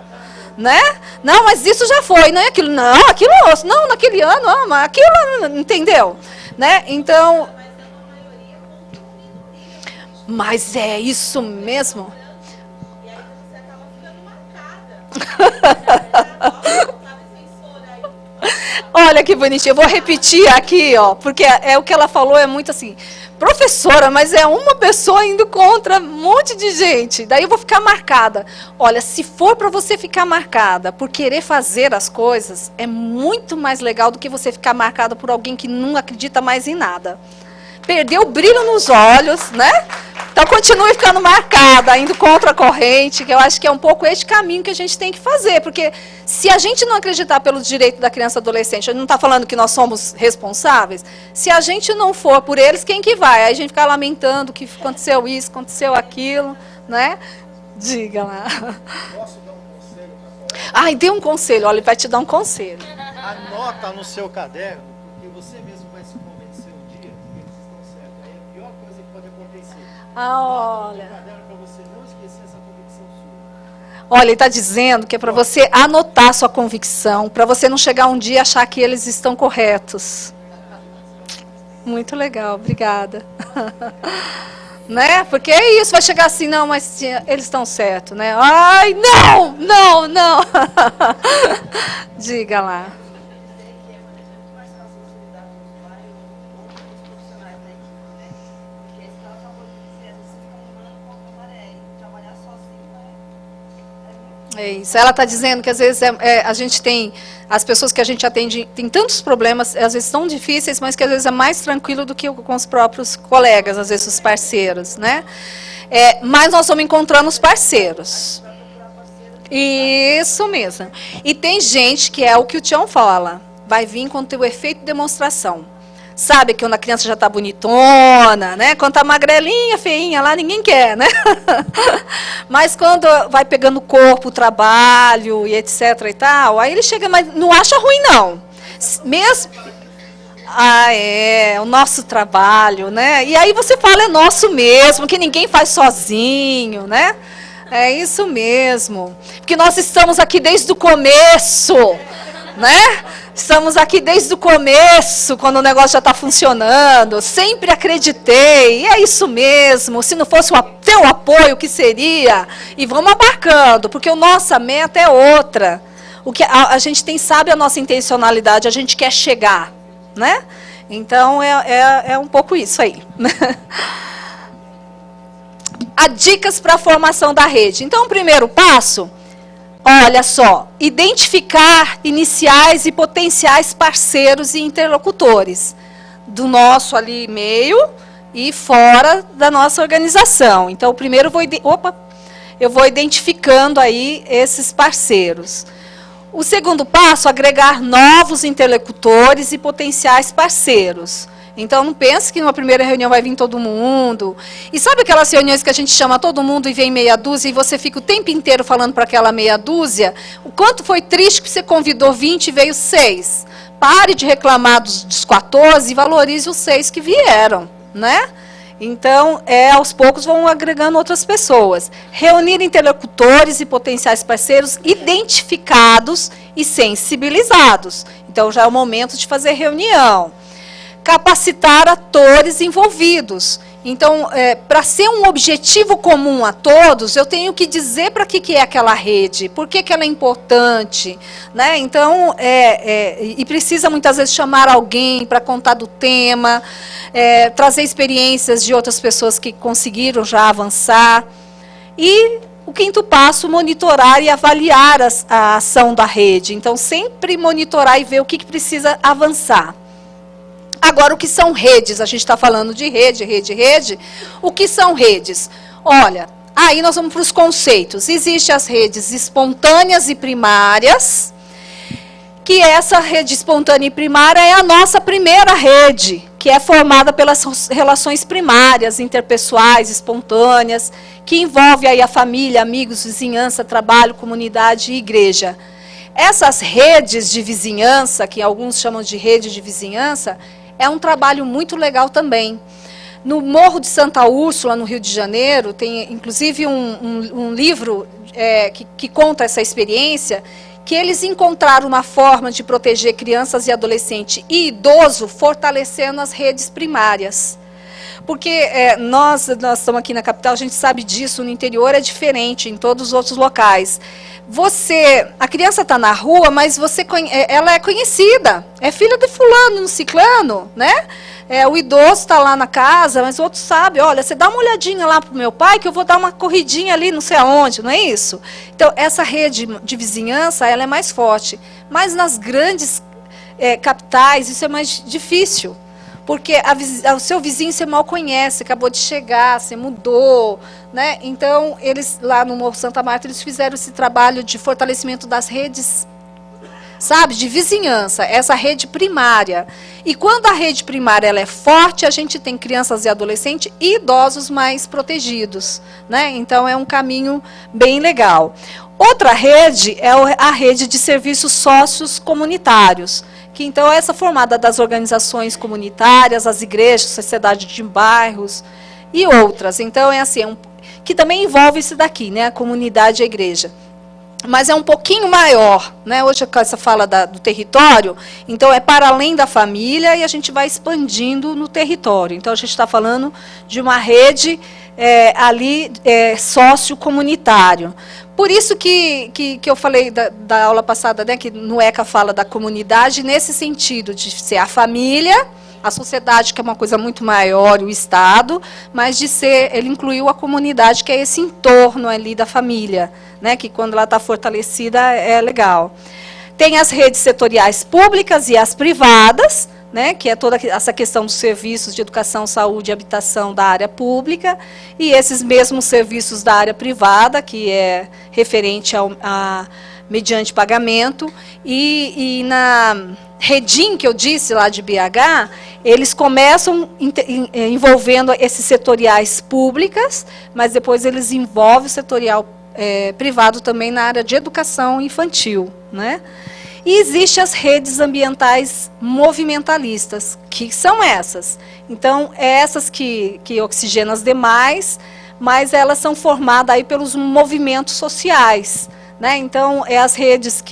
Né? Não, mas isso já foi, não é aquilo, não, naquele ano, mas aquilo, entendeu? Né? Então, mas é isso mesmo. E aí você acaba ficando marcada. Olha que bonitinho. Eu vou repetir aqui, porque o que ela falou é muito assim, professora, mas é uma pessoa indo contra um monte de gente. Daí eu vou ficar marcada. Olha, se for para você ficar marcada por querer fazer as coisas, é muito mais legal do que você ficar marcada por alguém que não acredita mais em nada. Perdeu o brilho nos olhos, né? Então, continue ficando marcada, indo contra a corrente, que eu acho que é um pouco esse caminho que a gente tem que fazer, porque se a gente não acreditar pelo direito da criança e adolescente, a gente não está falando que nós somos responsáveis, se a gente não for por eles, quem que vai? Aí a gente fica lamentando que aconteceu isso, aconteceu aquilo, né? Diga lá. Posso dar um conselho para a Ai, dê um conselho, olha, ele vai te dar um conselho. Anota no seu caderno, porque você mesmo vai se convencer um dia que eles estão certos. Aí é a pior coisa que pode acontecer. Olha. Para você não esquecer essa convicção sua. Olha, ele está dizendo que é para você anotar sua convicção, para você não chegar um dia e achar que eles estão corretos. Muito legal, obrigada. Né? Porque é isso, vai chegar assim, não, mas eles estão certos, né? Ai, não. Diga lá. É isso. Ela está dizendo que às vezes a gente tem, as pessoas que a gente atende tem tantos problemas, às vezes tão difíceis, mas que às vezes é mais tranquilo do que com os próprios colegas, às vezes os parceiros, né? Mas nós vamos encontrando os parceiros. Isso mesmo. E tem gente que é o que o Tião fala, vai vir com o efeito de demonstração. Sabe, que quando a criança já está bonitona, né? Quando está magrelinha, feinha lá, ninguém quer, né? Mas quando vai pegando o corpo, o trabalho e etc e tal, aí ele chega, mas não acha ruim, não. Mesmo... o nosso trabalho, né? E aí você fala, é nosso mesmo, que ninguém faz sozinho, né? É isso mesmo. Porque nós estamos aqui desde o começo, né? Estamos aqui desde o começo, quando o negócio já está funcionando. Sempre acreditei, e é isso mesmo. Se não fosse ter o apoio, o que seria? E vamos abarcando, porque a nossa meta é outra. O que a gente sabe a nossa intencionalidade, a gente quer chegar, né? Então, é um pouco isso aí. Há dicas para a formação da rede. Então, o primeiro passo... Olha só, identificar iniciais e potenciais parceiros e interlocutores do nosso ali meio e fora da nossa organização. Então, primeiro eu vou identificando aí esses parceiros. O segundo passo, agregar novos interlocutores e potenciais parceiros. Então, não pense que numa primeira reunião vai vir todo mundo. E sabe aquelas reuniões que a gente chama todo mundo e vem meia dúzia e você fica o tempo inteiro falando para aquela meia dúzia? O quanto foi triste que você convidou 20 e veio 6. Pare de reclamar dos 14 e valorize os 6 que vieram, né? Então, aos poucos vão agregando outras pessoas. Reunir interlocutores e potenciais parceiros identificados e sensibilizados. Então, já é o momento de fazer reunião. Capacitar atores envolvidos. Então, para ser um objetivo comum a todos, eu tenho que dizer para que é aquela rede, por que ela é importante, né? Então, e precisa muitas vezes chamar alguém para contar do tema, trazer experiências de outras pessoas que conseguiram já avançar. E o quinto passo, monitorar e avaliar a ação da rede. Então, sempre monitorar e ver o que precisa avançar. Agora, o que são redes? A gente está falando de rede. O que são redes? Olha, aí nós vamos para os conceitos. Existem as redes espontâneas e primárias, que essa rede espontânea e primária é a nossa primeira rede, que é formada pelas relações primárias, interpessoais, espontâneas, que envolve aí a família, amigos, vizinhança, trabalho, comunidade e igreja. Essas redes de vizinhança, que alguns chamam de rede de vizinhança, é um trabalho muito legal também. No Morro de Santa Úrsula, no Rio de Janeiro, tem inclusive um livro que conta essa experiência, que eles encontraram uma forma de proteger crianças e adolescentes e idoso fortalecendo as redes primárias. Porque nós estamos aqui na capital, a gente sabe disso, no interior é diferente, em todos os outros locais. A criança está na rua, mas ela é conhecida, é filha de fulano, no ciclano, né? O idoso está lá na casa, mas o outro sabe, olha, você dá uma olhadinha lá para o meu pai, que eu vou dar uma corridinha ali, não sei aonde, não é isso? Então, essa rede de vizinhança, ela é mais forte. Mas nas grandes capitais, isso é mais difícil. Porque o seu vizinho você mal conhece, acabou de chegar, você mudou, né? Então, eles lá no Morro Santa Marta, eles fizeram esse trabalho de fortalecimento das redes, sabe, de vizinhança, essa rede primária. E quando a rede primária ela é forte, a gente tem crianças e adolescentes e idosos mais protegidos, né? Então, é um caminho bem legal. Outra rede é a rede de serviços sócios comunitários, que então é essa formada das organizações comunitárias, as igrejas, sociedade de bairros e outras. Então, é assim, que também envolve isso daqui, né, a comunidade e a igreja. Mas é um pouquinho maior, né? Hoje com essa fala do território, então é para além da família e a gente vai expandindo no território. Então, a gente está falando de uma rede sociocomunitário. Por isso que eu falei da aula passada, né, que no ECA fala da comunidade, nesse sentido, de ser a família a sociedade, que é uma coisa muito maior, e o Estado, mas ele incluiu a comunidade, que é esse entorno ali da família, né, que quando ela está fortalecida é legal. Tem as redes setoriais públicas e as privadas, né, que é toda essa questão dos serviços de educação, saúde e habitação da área pública, e esses mesmos serviços da área privada, que é referente a mediante pagamento, e na Redim, que eu disse lá de BH, eles começam envolvendo esses setoriais públicas, mas depois eles envolvem o setorial privado também na área de educação infantil, né? E existem as redes ambientais movimentalistas, que são essas. Então, essas que oxigenam as demais, mas elas são formadas aí pelos movimentos sociais, né? Então, as redes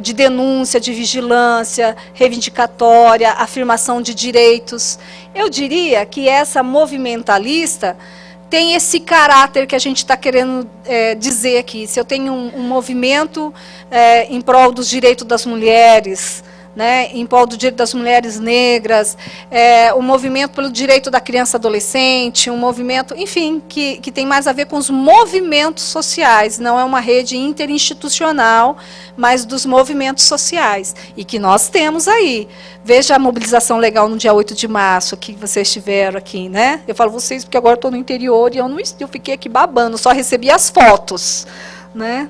de denúncia, de vigilância, reivindicatória, afirmação de direitos. Eu diria que essa movimentalista tem esse caráter que a gente está querendo dizer aqui. Se eu tenho um movimento em prol dos direitos das mulheres, né, em prol do direito das mulheres negras, o movimento pelo direito da criança e adolescente, um movimento, enfim, que tem mais a ver com os movimentos sociais, não é uma rede interinstitucional, mas dos movimentos sociais, e que nós temos aí. Veja a mobilização legal no dia 8 de março, que vocês tiveram aqui, né? Eu falo vocês porque agora estou no interior e eu fiquei aqui babando, só recebi as fotos, né?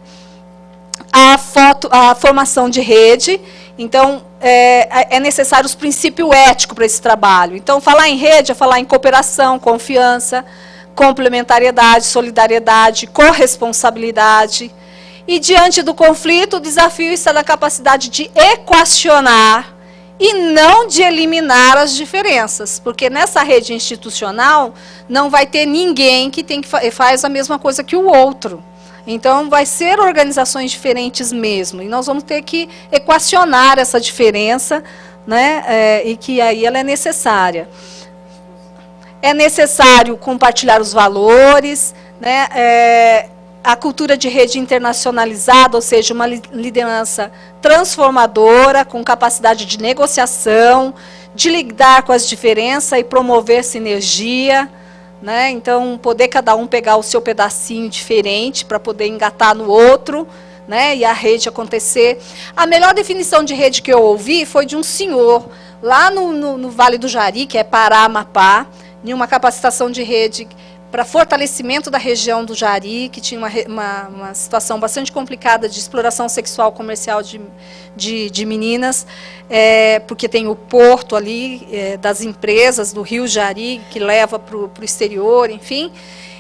A formação de rede. Então, é necessário os princípios éticos para esse trabalho. Então, falar em rede é falar em cooperação, confiança, complementariedade, solidariedade, corresponsabilidade. E, diante do conflito, o desafio está na capacidade de equacionar e não de eliminar as diferenças. Porque nessa rede institucional não vai ter ninguém que faz a mesma coisa que o outro. Então, vai ser organizações diferentes mesmo, e nós vamos ter que equacionar essa diferença, né, e que aí ela é necessária. É necessário compartilhar os valores, né, a cultura de rede internacionalizada, ou seja, uma liderança transformadora, com capacidade de negociação, de lidar com as diferenças e promover sinergia, né? Então, poder cada um pegar o seu pedacinho diferente para poder engatar no outro, né? E a rede acontecer. A melhor definição de rede que eu ouvi foi de um senhor, lá no Vale do Jari, que é Pará, Amapá, em uma capacitação de rede para fortalecimento da região do Jari, que tinha uma situação bastante complicada de exploração sexual comercial de meninas, porque tem o porto ali das empresas do Rio Jari, que leva para o exterior, enfim.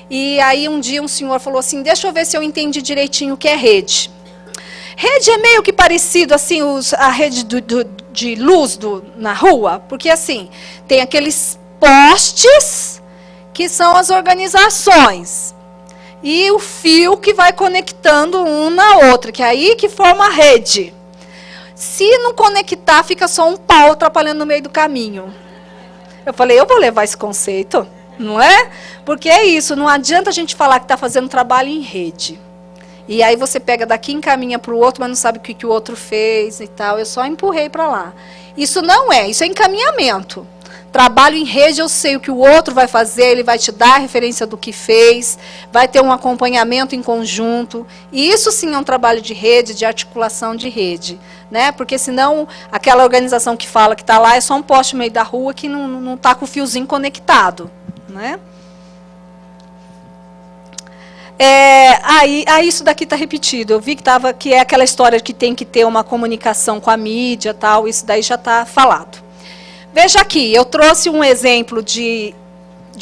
E aí um dia um senhor falou assim, deixa eu ver se eu entendi direitinho o que é rede. Rede é meio que parecido assim, a rede de luz na rua, porque assim, tem aqueles postes que são as organizações, e o fio que vai conectando um na outra, que é aí que forma a rede. Se não conectar, fica só um pau atrapalhando no meio do caminho. Eu falei, eu vou levar esse conceito, não é? Porque é isso, não adianta a gente falar que está fazendo trabalho em rede. E aí você pega daqui e encaminha para o outro, mas não sabe o que o outro fez e tal. Eu só empurrei para lá. Isso não é, isso é encaminhamento. Trabalho em rede, eu sei o que o outro vai fazer, ele vai te dar a referência do que fez, vai ter um acompanhamento em conjunto. E isso sim é um trabalho de rede, de articulação de rede, né? Porque senão aquela organização que fala que está lá é só um poste no meio da rua que não está com o fiozinho conectado, né? Aí isso daqui está repetido. Eu vi que é aquela história que tem que ter uma comunicação com a mídia, tal. Isso daí já está falado. Veja aqui, eu trouxe um exemplo de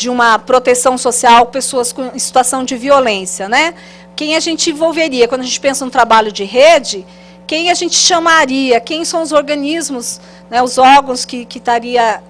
uma proteção social, pessoas em situação de violência, né? Quem a gente envolveria? Quando a gente pensa no trabalho de rede, quem a gente chamaria? Quem são os organismos, né, os órgãos que estaria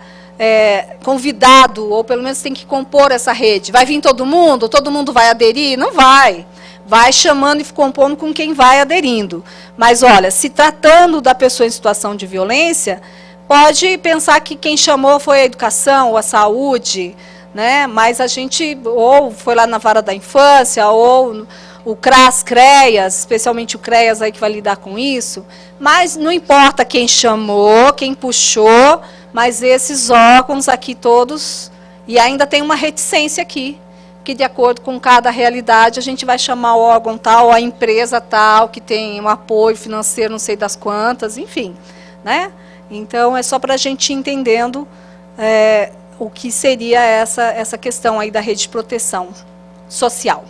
convidado, ou pelo menos tem que compor essa rede? Vai vir todo mundo? Todo mundo vai aderir? Não vai. Vai chamando e compondo com quem vai aderindo. Mas, olha, se tratando da pessoa em situação de violência, pode pensar que quem chamou foi a educação ou a saúde, né? Mas a gente ou foi lá na vara da infância, ou o CRAS-CREAS, especialmente o CREAS aí que vai lidar com isso, mas não importa quem chamou, quem puxou, mas esses órgãos aqui todos, e ainda tem uma reticência aqui, que de acordo com cada realidade, a gente vai chamar o órgão tal, ou a empresa tal, que tem um apoio financeiro, não sei das quantas, enfim, né? Então, é só para a gente ir entendendo o que seria essa questão aí da rede de proteção social.